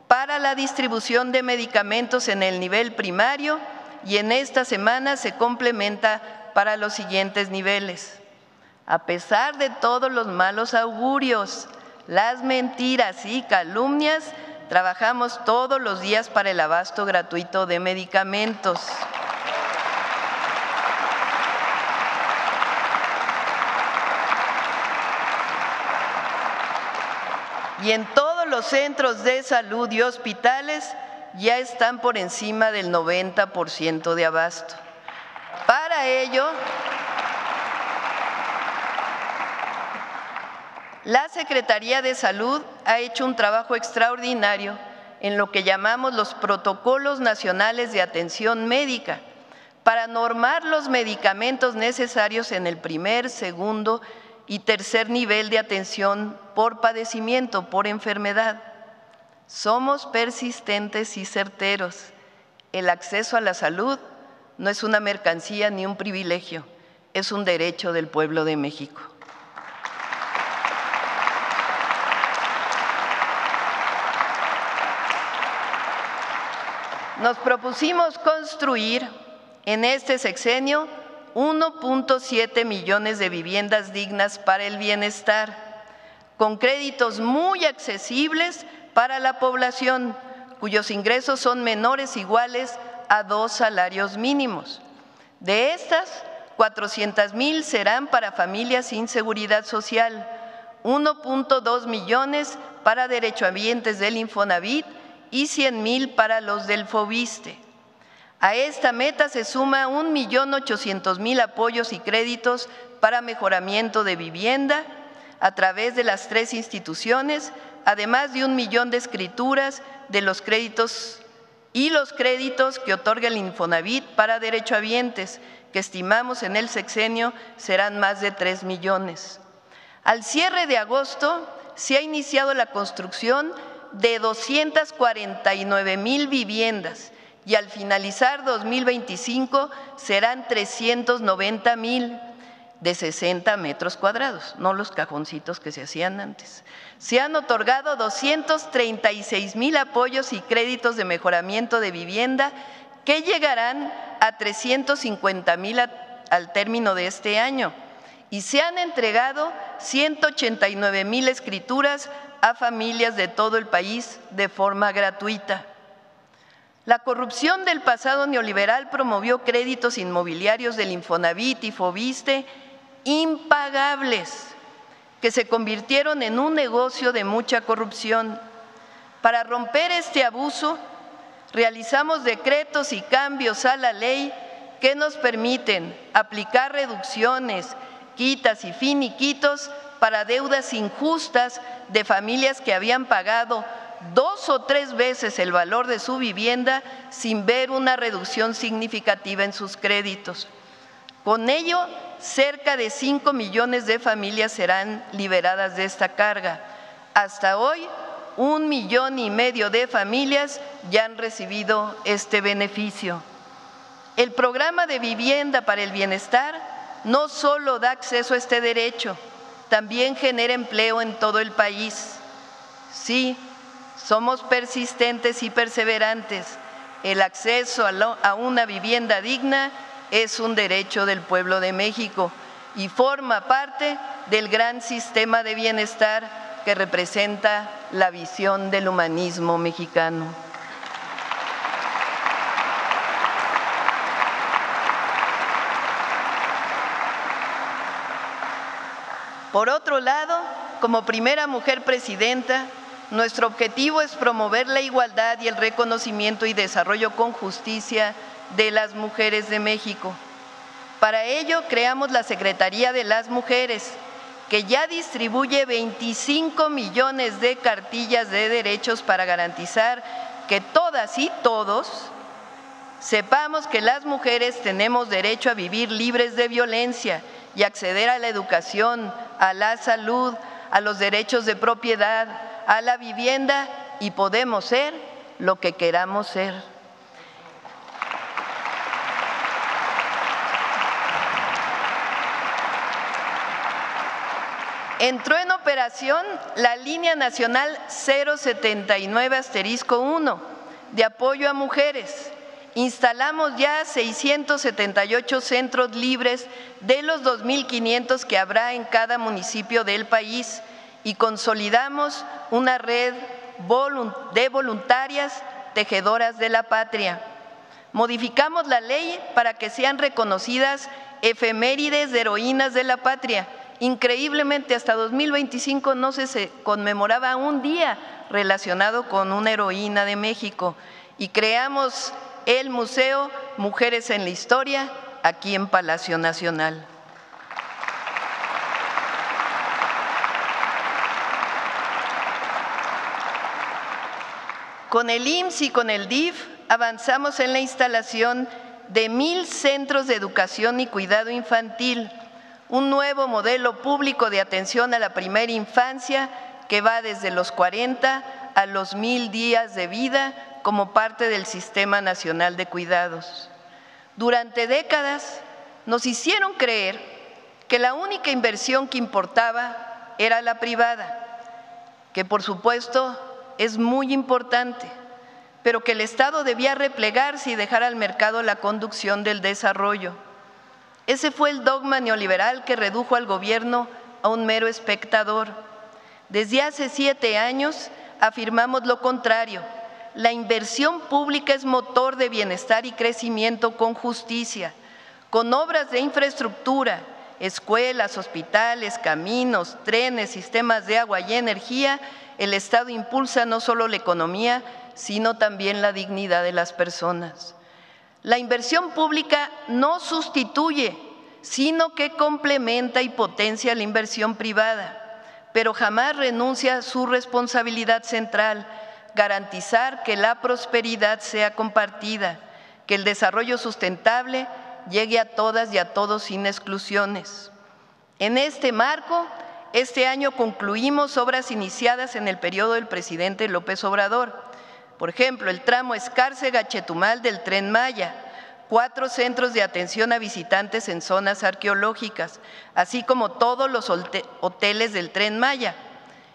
para la distribución de medicamentos en el nivel primario y en esta semana se complementa para los siguientes niveles. A pesar de todos los malos augurios, las mentiras y calumnias, trabajamos todos los días para el abasto gratuito de medicamentos. Y en todos los centros de salud y hospitales ya están por encima del 90% de abasto. Para ello, la Secretaría de Salud ha hecho un trabajo extraordinario en lo que llamamos los protocolos nacionales de atención médica para normar los medicamentos necesarios en el primer, segundo y tercer nivel de atención por padecimiento, por enfermedad. Somos persistentes y certeros. El acceso a la salud no es una mercancía ni un privilegio, es un derecho del pueblo de México. Nos propusimos construir en este sexenio 1.7 millones de viviendas dignas para el bienestar, con créditos muy accesibles para la población, cuyos ingresos son menores o iguales a 2 salarios mínimos. De estas, 400,000 serán para familias sin seguridad social, 1.2 millones para derechohabientes del Infonavit y 100,000 para los del Fobiste. A esta meta se suma 1,800,000 apoyos y créditos para mejoramiento de vivienda a través de las 3 instituciones, además de 1 millón de escrituras de los créditos y los créditos que otorga el Infonavit para derechohabientes, que estimamos en el sexenio serán más de 3 millones. Al cierre de agosto se ha iniciado la construcción de 249,000 viviendas y al finalizar 2025 serán 390,000 de 60 metros cuadrados, no los cajoncitos que se hacían antes. Se han otorgado 236,000 apoyos y créditos de mejoramiento de vivienda que llegarán a 350,000 al término de este año y se han entregado 189,000 escrituras a familias de todo el país de forma gratuita. La corrupción del pasado neoliberal promovió créditos inmobiliarios del Infonavit y Fobiste impagables, que se convirtieron en un negocio de mucha corrupción. Para romper este abuso, realizamos decretos y cambios a la ley que nos permiten aplicar reducciones, quitas y finiquitos para deudas injustas de familias que habían pagado 2 o 3 veces el valor de su vivienda sin ver una reducción significativa en sus créditos. Con ello, cerca de 5 millones de familias serán liberadas de esta carga. Hasta hoy, 1,5 millones de familias ya han recibido este beneficio. El programa de vivienda para el bienestar no solo da acceso a este derecho, también genera empleo en todo el país. Sí, somos persistentes y perseverantes. El acceso a una vivienda digna es un derecho del pueblo de México y forma parte del gran sistema de bienestar que representa la visión del humanismo mexicano. Por otro lado, como primera mujer presidenta, nuestro objetivo es promover la igualdad y el reconocimiento y desarrollo con justicia de las mujeres de México. Para ello, creamos la Secretaría de las Mujeres, que ya distribuye 25 millones de cartillas de derechos para garantizar que todas y todos sepamos que las mujeres tenemos derecho a vivir libres de violencia y acceder a la educación, a la salud, a los derechos de propiedad, a la vivienda, y podemos ser lo que queramos ser. Entró en operación la Línea Nacional 079-1 de apoyo a mujeres. Instalamos ya 678 centros libres de los 2.500 que habrá en cada municipio del país y consolidamos una red de voluntarias tejedoras de la patria. Modificamos la ley para que sean reconocidas efemérides de heroínas de la patria. Increíblemente, hasta 2025 no se conmemoraba un día relacionado con una heroína de México, y creamos el Museo Mujeres en la Historia aquí en Palacio Nacional. Con el IMSS y con el DIF avanzamos en la instalación de 1,000 centros de educación y cuidado infantil, un nuevo modelo público de atención a la primera infancia que va desde los 40 a los 1,000 días de vida como parte del Sistema Nacional de Cuidados. Durante décadas nos hicieron creer que la única inversión que importaba era la privada, que por supuesto es muy importante, pero que el Estado debía replegarse y dejar al mercado la conducción del desarrollo. Ese fue el dogma neoliberal que redujo al gobierno a un mero espectador. Desde hace 7 años afirmamos lo contrario. La inversión pública es motor de bienestar y crecimiento con justicia, con obras de infraestructura, escuelas, hospitales, caminos, trenes, sistemas de agua y energía. El Estado impulsa no solo la economía, sino también la dignidad de las personas. La inversión pública no sustituye, sino que complementa y potencia la inversión privada, pero jamás renuncia a su responsabilidad central: garantizar que la prosperidad sea compartida, que el desarrollo sustentable llegue a todas y a todos sin exclusiones. En este marco, este año concluimos obras iniciadas en el periodo del presidente López Obrador. Por ejemplo, el tramo Escárcega-Chetumal del Tren Maya, 4 centros de atención a visitantes en zonas arqueológicas, así como todos los hoteles del Tren Maya,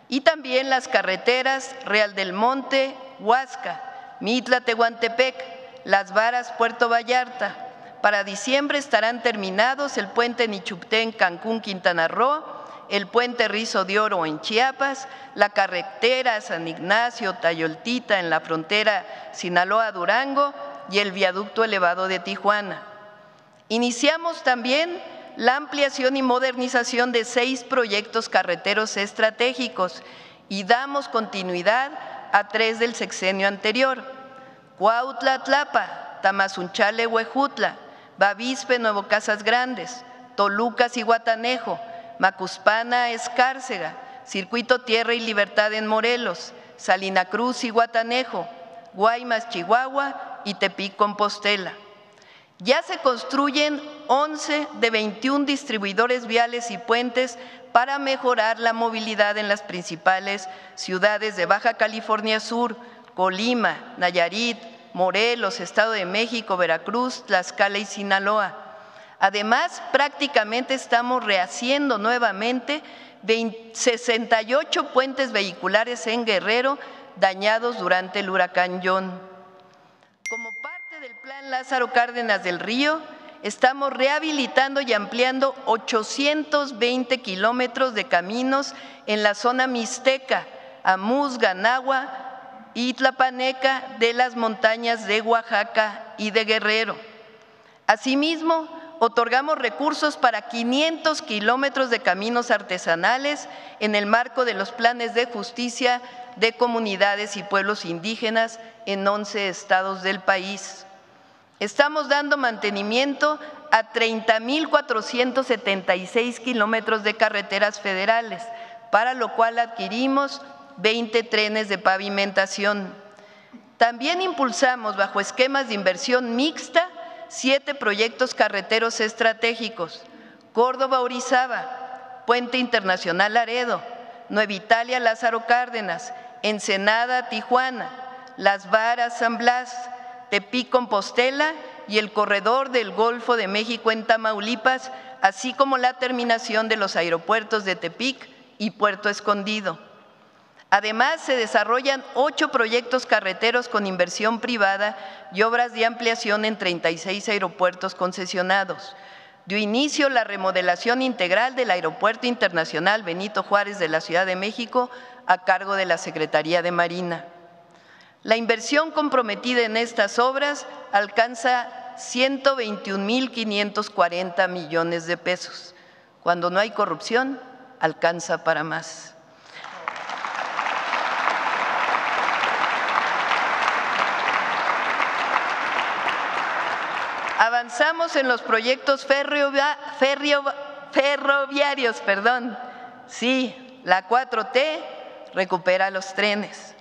y también las carreteras Real del Monte, Huasca, Mitla-Tehuantepec, Las Varas, Puerto Vallarta. Para diciembre estarán terminados el puente Nichupté en Cancún, Quintana Roo, el puente Rizo de Oro en Chiapas, la carretera San Ignacio-Tayoltita en la frontera Sinaloa-Durango y el viaducto elevado de Tijuana. Iniciamos también la ampliación y modernización de 6 proyectos carreteros estratégicos y damos continuidad a 3 del sexenio anterior: Cuautla-Tlapa, Tamazunchale-Huejutla, Bavispe, Nuevo Casas Grandes, Toluca-Zihuatanejo, Macuspana-Escárcega, Circuito Tierra y Libertad en Morelos, Salina Cruz-Zihuatanejo, Guaymas, Chihuahua y Tepic-Compostela. Ya se construyen 11 de 21 distribuidores viales y puentes para mejorar la movilidad en las principales ciudades de Baja California Sur, Colima, Nayarit, Morelos, Estado de México, Veracruz, Tlaxcala y Sinaloa. Además, prácticamente estamos rehaciendo nuevamente 68 puentes vehiculares en Guerrero dañados durante el huracán John. Como parte del Plan Lázaro Cárdenas del Río, estamos rehabilitando y ampliando 820 kilómetros de caminos en la zona mixteca, Amuzga, Nahua y Tlapaneca de las montañas de Oaxaca y de Guerrero. Asimismo, otorgamos recursos para 500 kilómetros de caminos artesanales en el marco de los planes de justicia de comunidades y pueblos indígenas en 11 estados del país. Estamos dando mantenimiento a 30,476 kilómetros de carreteras federales, para lo cual adquirimos 20 trenes de pavimentación. También impulsamos, bajo esquemas de inversión mixta, 7 proyectos carreteros estratégicos: Córdoba-Orizaba, Puente Internacional Laredo, Nueva Italia Lázaro Cárdenas, Ensenada-Tijuana, Las Varas-San Blas, Tepic-Compostela y el corredor del Golfo de México en Tamaulipas, así como la terminación de los aeropuertos de Tepic y Puerto Escondido. Además, se desarrollan 8 proyectos carreteros con inversión privada y obras de ampliación en 36 aeropuertos concesionados. Dio inicio la remodelación integral del Aeropuerto Internacional Benito Juárez de la Ciudad de México a cargo de la Secretaría de Marina. La inversión comprometida en estas obras alcanza 121,540 millones de pesos. Cuando no hay corrupción, alcanza para más. Avanzamos en los proyectos ferroviarios. Sí, la 4T recupera los trenes.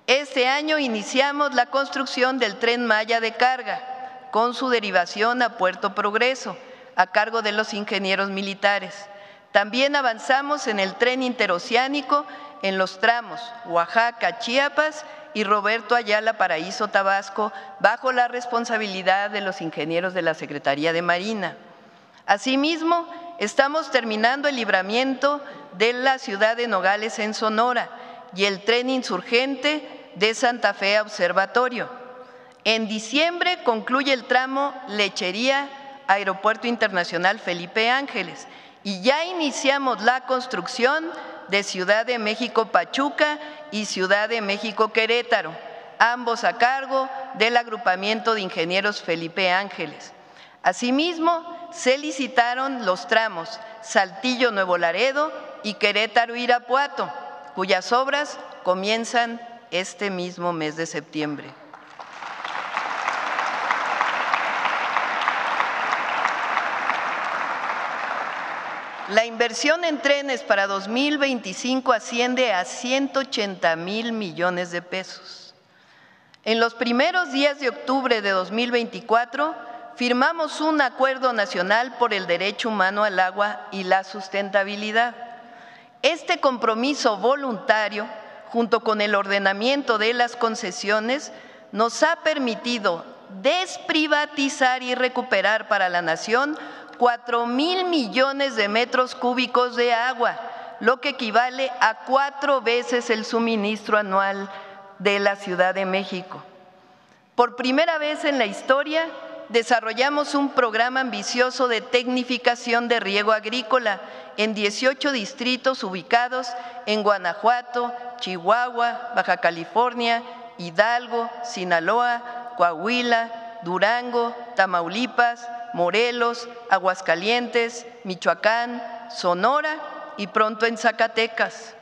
Este año iniciamos la construcción del Tren Maya de carga, con su derivación a Puerto Progreso, a cargo de los ingenieros militares. También avanzamos en el tren interoceánico en los tramos Oaxaca-Chiapas y Roberto Ayala Paraíso Tabasco, bajo la responsabilidad de los ingenieros de la Secretaría de Marina. Asimismo, estamos terminando el libramiento de la ciudad de Nogales en Sonora y el tren insurgente de Santa Fe a Observatorio. En diciembre concluye el tramo Lechería, Aeropuerto Internacional Felipe Ángeles, y ya iniciamos la construcción de Ciudad de México-Pachuca y Ciudad de México-Querétaro, ambos a cargo del agrupamiento de ingenieros Felipe Ángeles. Asimismo, se licitaron los tramos Saltillo-Nuevo Laredo y Querétaro-Irapuato, cuyas obras comienzan este mismo mes de septiembre. La inversión en trenes para 2025 asciende a 180,000 millones de pesos. En los primeros días de octubre de 2024, firmamos un acuerdo nacional por el derecho humano al agua y la sustentabilidad. Este compromiso voluntario, junto con el ordenamiento de las concesiones, nos ha permitido desprivatizar y recuperar para la nación 4,000 millones de metros cúbicos de agua, lo que equivale a 4 veces el suministro anual de la Ciudad de México. Por primera vez en la historia, desarrollamos un programa ambicioso de tecnificación de riego agrícola en 18 distritos ubicados en Guanajuato, Chihuahua, Baja California, Hidalgo, Sinaloa, Coahuila, Durango, Tamaulipas, Morelos, Aguascalientes, Michoacán, Sonora y pronto en Zacatecas.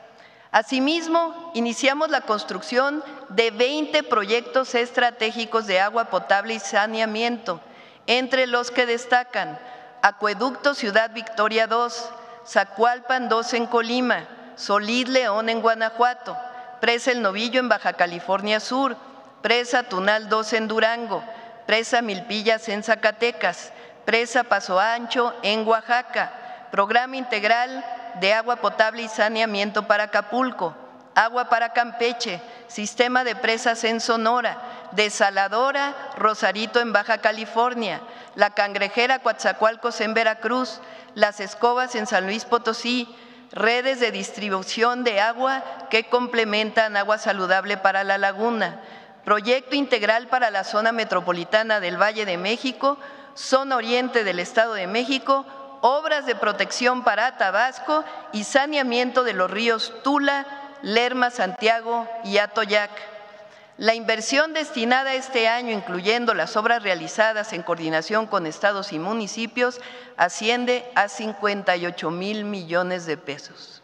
Asimismo, iniciamos la construcción de 20 proyectos estratégicos de agua potable y saneamiento, entre los que destacan Acueducto Ciudad Victoria 2, Zacualpan 2 en Colima, Solís León en Guanajuato, Presa El Novillo en Baja California Sur, Presa Tunal 2 en Durango, Presa Milpillas en Zacatecas, Presa Paso Ancho en Oaxaca, Programa Integral de Agua Potable y Saneamiento para Acapulco, Agua para Campeche, Sistema de Presas en Sonora, Desaladora Rosarito en Baja California, La Cangrejera Coatzacoalcos en Veracruz, Las Escobas en San Luis Potosí, redes de distribución de agua que complementan agua saludable para la laguna, Proyecto Integral para la Zona Metropolitana del Valle de México, Zona Oriente del Estado de México, obras de protección para Tabasco y saneamiento de los ríos Tula, Lerma, Santiago y Atoyac. La inversión destinada este año, incluyendo las obras realizadas en coordinación con estados y municipios, asciende a 58,000 millones de pesos.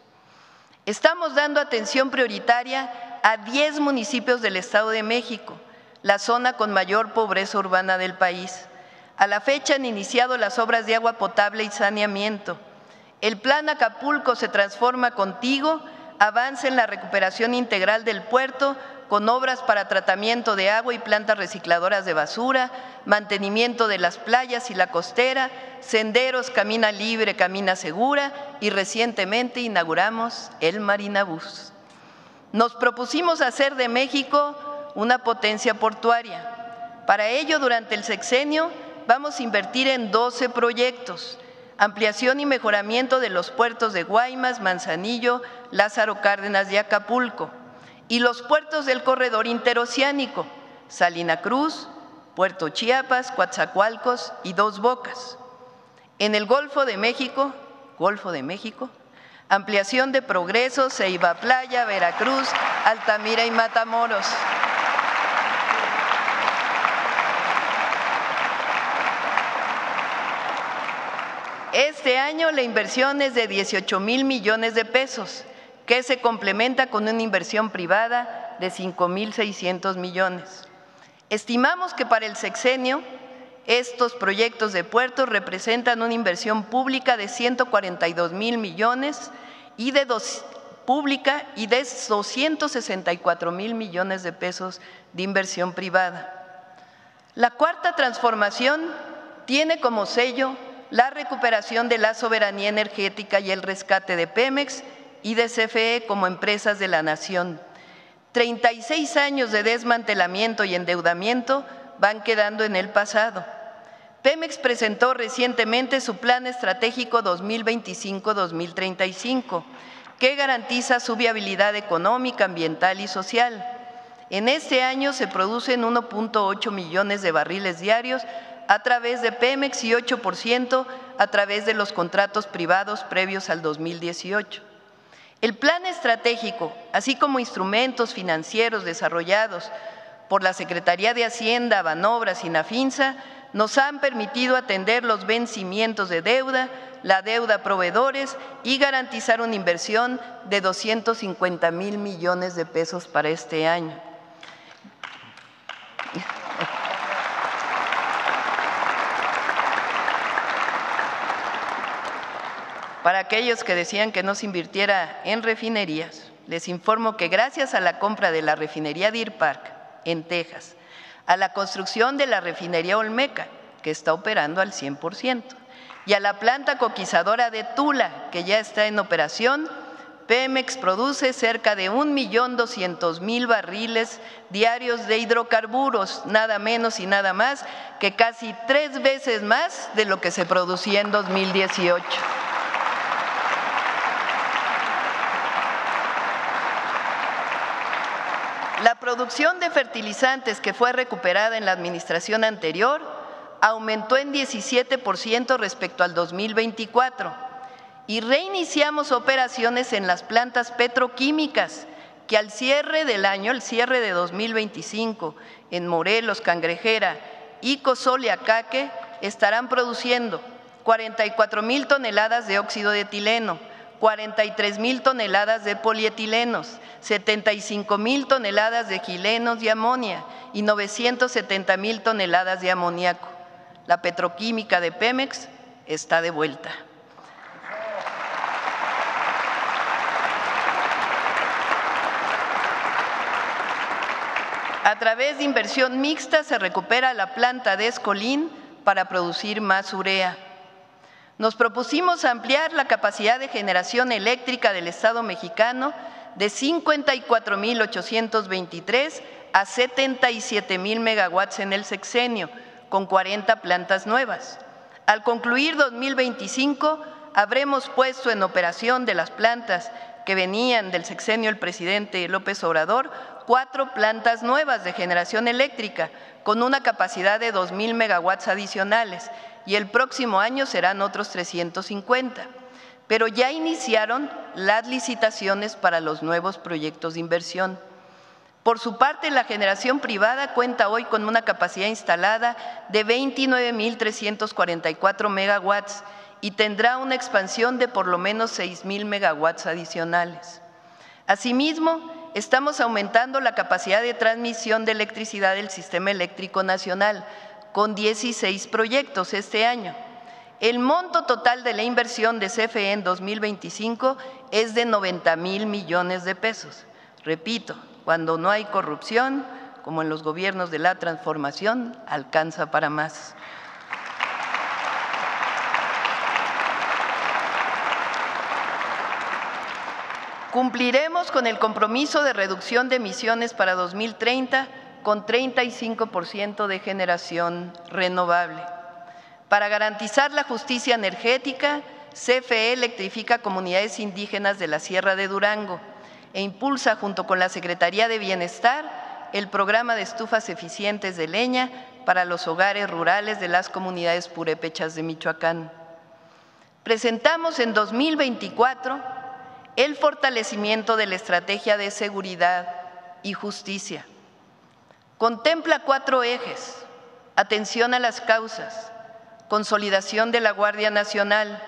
Estamos dando atención prioritaria a 10 municipios del Estado de México, la zona con mayor pobreza urbana del país. A la fecha han iniciado las obras de agua potable y saneamiento. El Plan Acapulco se transforma contigo avance en la recuperación integral del puerto con obras para tratamiento de agua y plantas recicladoras de basura, mantenimiento de las playas y la costera, senderos, camina libre, camina segura y recientemente inauguramos el Marinabús. Nos propusimos hacer de México una potencia portuaria. Para ello, durante el sexenio, vamos a invertir en 12 proyectos: ampliación y mejoramiento de los puertos de Guaymas, Manzanillo, Lázaro Cárdenas y Acapulco, y los puertos del corredor interoceánico, Salina Cruz, Puerto Chiapas, Coatzacoalcos y Dos Bocas. En el Golfo de México, ampliación de Progreso, Ceiba Playa, Veracruz, Altamira y Matamoros. Este año la inversión es de 18,000 millones de pesos, que se complementa con una inversión privada de 5,600 millones. Estimamos que para el sexenio estos proyectos de puertos representan una inversión pública de 142,000 millones y de 264,000 millones de pesos de inversión privada. La cuarta transformación tiene como sello la recuperación de la soberanía energética y el rescate de Pemex y de CFE como empresas de la nación. 36 años de desmantelamiento y endeudamiento van quedando en el pasado. Pemex presentó recientemente su Plan Estratégico 2025-2035, que garantiza su viabilidad económica, ambiental y social. En este año se producen 1.8 millones de barriles diarios a través de Pemex y 8% a través de los contratos privados previos al 2018. El plan estratégico, así como instrumentos financieros desarrollados por la Secretaría de Hacienda, Banobras y Nafinsa, nos han permitido atender los vencimientos de deuda, la deuda a proveedores y garantizar una inversión de 250,000 millones de pesos para este año. Para aquellos que decían que no se invirtiera en refinerías, les informo que gracias a la compra de la refinería Deer Park en Texas, a la construcción de la refinería Olmeca, que está operando al 100%, y a la planta coquizadora de Tula, que ya está en operación, Pemex produce cerca de 1,200,000 barriles diarios de hidrocarburos, nada menos y nada más que casi 3 veces más de lo que se producía en 2018. La producción de fertilizantes que fue recuperada en la administración anterior aumentó en 17% respecto al 2024 y reiniciamos operaciones en las plantas petroquímicas que al cierre del año, el cierre de 2025, en Morelos, Cangrejera y Cozoleacaque estarán produciendo 44,000 toneladas de óxido de etileno, 43,000 toneladas de polietilenos, 75,000 toneladas de etilenos y amonia y 970,000 toneladas de amoníaco. La petroquímica de Pemex está de vuelta. A través de inversión mixta se recupera la planta de Escolín para producir más urea. Nos propusimos ampliar la capacidad de generación eléctrica del Estado mexicano de 54,823 a 77,000 megawatts en el sexenio, con 40 plantas nuevas. Al concluir 2025, habremos puesto en operación de las plantas que venían del sexenio del presidente López Obrador, 4 plantas nuevas de generación eléctrica, con una capacidad de 2,000 megawatts adicionales, y el próximo año serán otros 350. Pero ya iniciaron las licitaciones para los nuevos proyectos de inversión. Por su parte, la generación privada cuenta hoy con una capacidad instalada de 29,344 megawatts y tendrá una expansión de por lo menos 6,000 megawatts adicionales. Asimismo, estamos aumentando la capacidad de transmisión de electricidad del Sistema Eléctrico Nacional con 16 proyectos este año. El monto total de la inversión de CFE en 2025 es de 90,000 millones de pesos. Repito, cuando no hay corrupción, como en los gobiernos de la transformación, alcanza para más. Cumpliremos con el compromiso de reducción de emisiones para 2030 con 35% de generación renovable. Para garantizar la justicia energética, CFE electrifica comunidades indígenas de la Sierra de Durango e impulsa junto con la Secretaría de Bienestar el programa de estufas eficientes de leña para los hogares rurales de las comunidades purépechas de Michoacán. Presentamos en 2024 el fortalecimiento de la estrategia de seguridad y justicia. Contempla 4 ejes: atención a las causas, consolidación de la Guardia Nacional,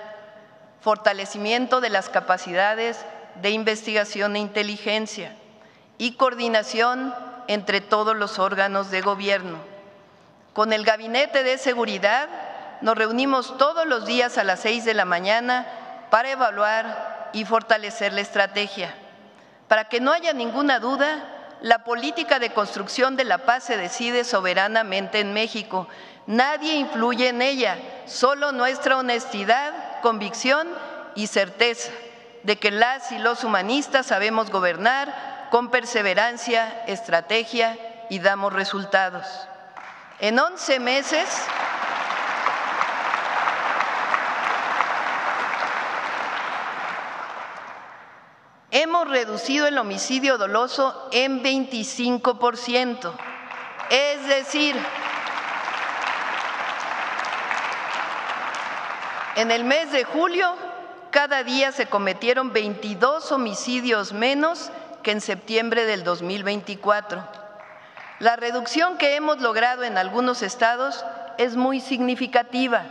fortalecimiento de las capacidades de investigación e inteligencia y coordinación entre todos los órganos de gobierno. Con el Gabinete de Seguridad nos reunimos todos los días a las 6 de la mañana para evaluar y fortalecer la estrategia. Para que no haya ninguna duda, la política de construcción de la paz se decide soberanamente en México. Nadie influye en ella, solo nuestra honestidad, convicción y certeza de que las y los humanistas sabemos gobernar con perseverancia, estrategia y damos resultados. En 11 meses, hemos reducido el homicidio doloso en 25%, es decir, en el mes de julio, cada día se cometieron 22 homicidios menos que en septiembre del 2024. La reducción que hemos logrado en algunos estados es muy significativa.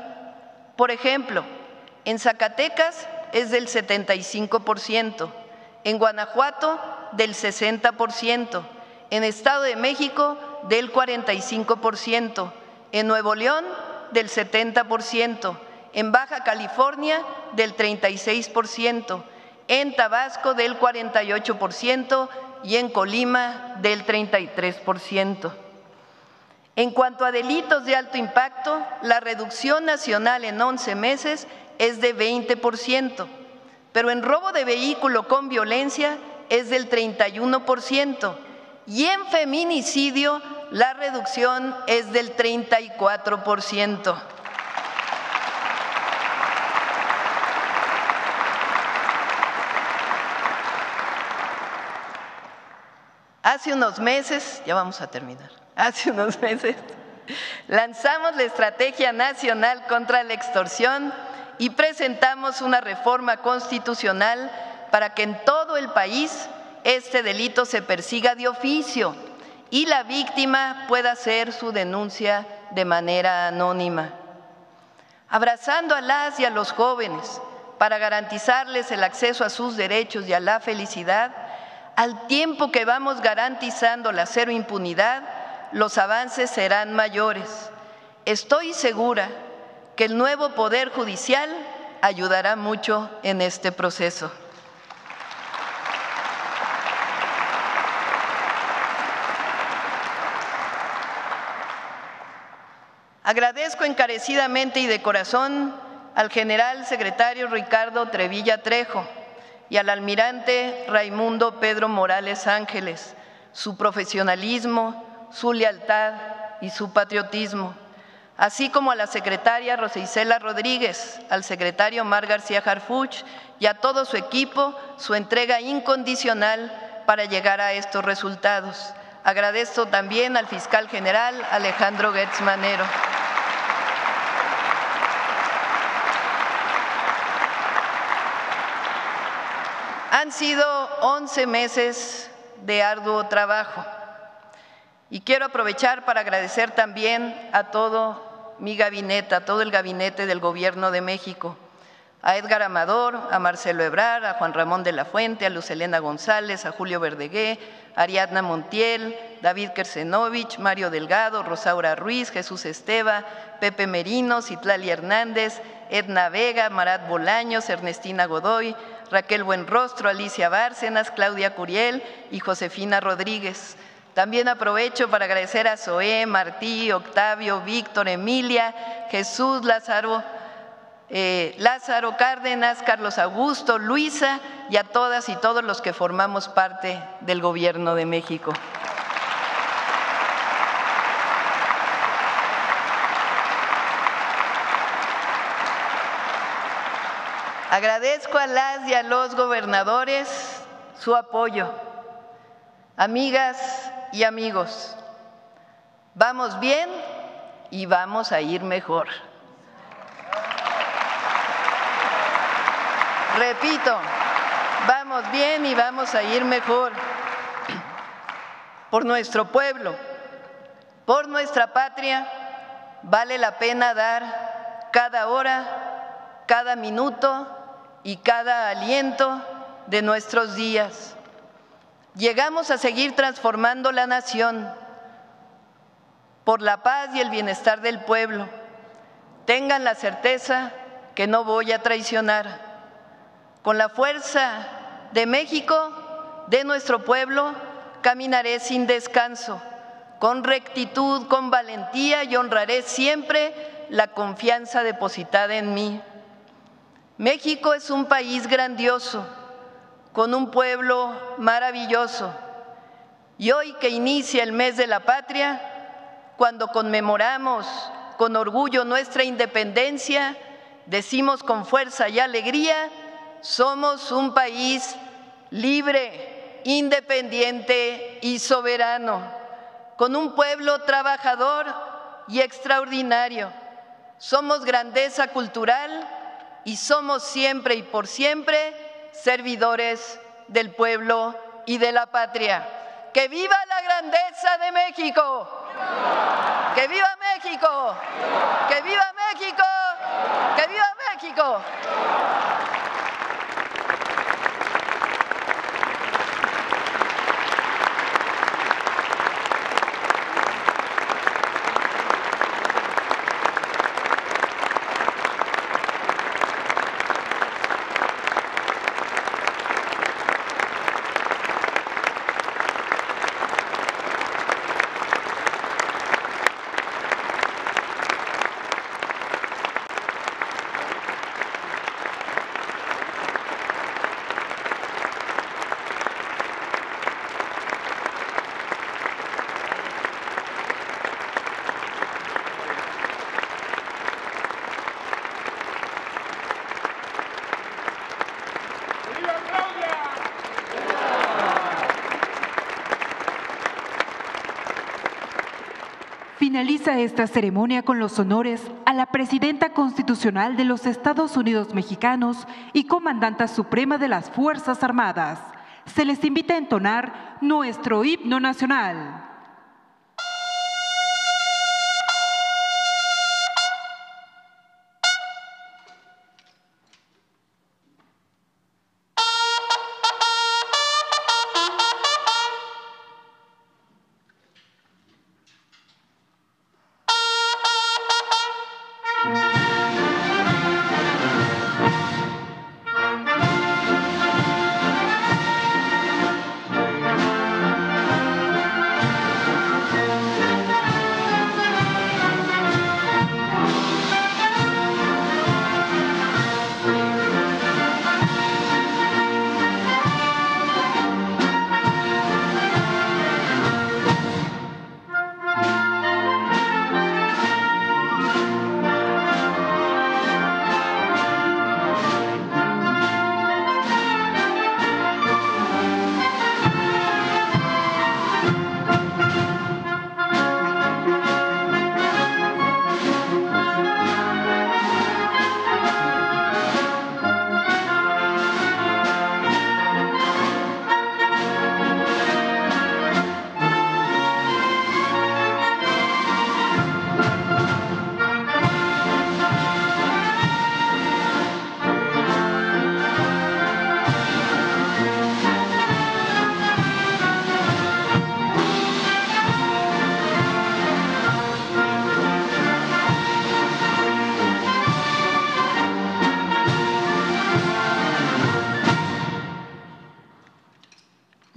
Por ejemplo, en Zacatecas es del 75%, en Guanajuato del 60%, en Estado de México del 45%, en Nuevo León del 70%, en Baja California del 36%, en Tabasco del 48% y en Colima del 33%. En cuanto a delitos de alto impacto, la reducción nacional en 11 meses es de 20%, pero en robo de vehículo con violencia es del 31% y en feminicidio la reducción es del 34%. Hace unos meses, ya vamos a terminar, lanzamos la Estrategia Nacional contra la Extorsión y presentamos una reforma constitucional para que en todo el país este delito se persiga de oficio y la víctima pueda hacer su denuncia de manera anónima. Abrazando a las y a los jóvenes para garantizarles el acceso a sus derechos y a la felicidad, al tiempo que vamos garantizando la cero impunidad, los avances serán mayores. Estoy segura que el nuevo Poder Judicial ayudará mucho en este proceso. Agradezco encarecidamente y de corazón al general secretario Ricardo Trevilla Trejo y al almirante Raimundo Pedro Morales Ángeles, su profesionalismo, su lealtad y su patriotismo, así como a la secretaria Rosa Isela Rodríguez, al secretario Mar García Harfuch y a todo su equipo su entrega incondicional para llegar a estos resultados. Agradezco también al fiscal general Alejandro Gertz Manero. Han sido 11 meses de arduo trabajo y quiero aprovechar para agradecer también a todo mi gabinete, a todo el gabinete del Gobierno de México, a Edgar Amador, a Marcelo Ebrard, a Juan Ramón de la Fuente, a Luz Helena González, a Julio Verdegué, a Ariadna Montiel, David Kersenovich, Mario Delgado, Rosaura Ruiz, Jesús Esteva, Pepe Merino, Citlali Hernández, Edna Vega, Marat Bolaños, Ernestina Godoy, Raquel Buenrostro, Alicia Bárcenas, Claudia Curiel y Josefina Rodríguez. También aprovecho para agradecer a Zoé, Martí, Octavio, Víctor, Emilia, Jesús, Lázaro Cárdenas, Carlos Augusto, Luisa y a todas y todos los que formamos parte del Gobierno de México. Agradezco a las y a los gobernadores su apoyo. Amigas y amigos, vamos bien y vamos a ir mejor. Repito, vamos bien y vamos a ir mejor. Por nuestro pueblo, por nuestra patria, vale la pena dar cada hora, cada minuto y cada aliento de nuestros días. Llegamos a seguir transformando la nación por la paz y el bienestar del pueblo. Tengan la certeza que no voy a traicionar. Con la fuerza de México, de nuestro pueblo, caminaré sin descanso, con rectitud, con valentía y honraré siempre la confianza depositada en mí. México es un país grandioso, con un pueblo maravilloso. Y hoy que inicia el mes de la patria, cuando conmemoramos con orgullo nuestra independencia, decimos con fuerza y alegría: somos un país libre, independiente y soberano, con un pueblo trabajador y extraordinario. Somos grandeza cultural y somos siempre y por siempre servidores del pueblo y de la patria. ¡Que viva la grandeza de México! ¡Que viva México! ¡Que viva México! ¡Que viva México! Finaliza esta ceremonia con los honores a la Presidenta Constitucional de los Estados Unidos Mexicanos y Comandanta Suprema de las Fuerzas Armadas. Se les invita a entonar nuestro himno nacional.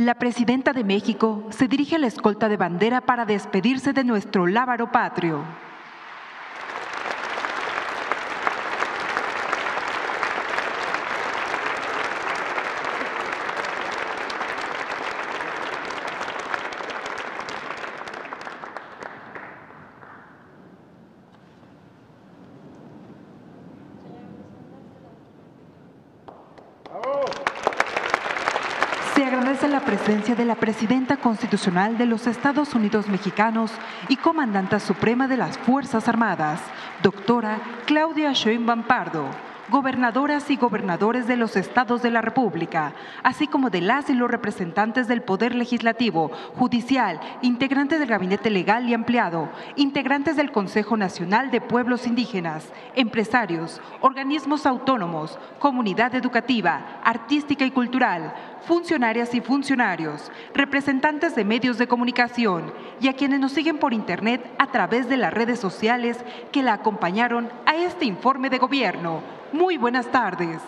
La presidenta de México se dirige a la escolta de bandera para despedirse de nuestro lábaro patrio. Se agradece la presencia de la Presidenta Constitucional de los Estados Unidos Mexicanos y Comandanta Suprema de las Fuerzas Armadas, doctora Claudia Sheinbaum Pardo, gobernadoras y gobernadores de los estados de la República, así como de las y los representantes del Poder Legislativo, Judicial, integrantes del Gabinete Legal y Ampliado, integrantes del Consejo Nacional de Pueblos Indígenas, empresarios, organismos autónomos, comunidad educativa, artística y cultural, funcionarias y funcionarios, representantes de medios de comunicación y a quienes nos siguen por Internet a través de las redes sociales que la acompañaron a este informe de gobierno. Muy buenas tardes.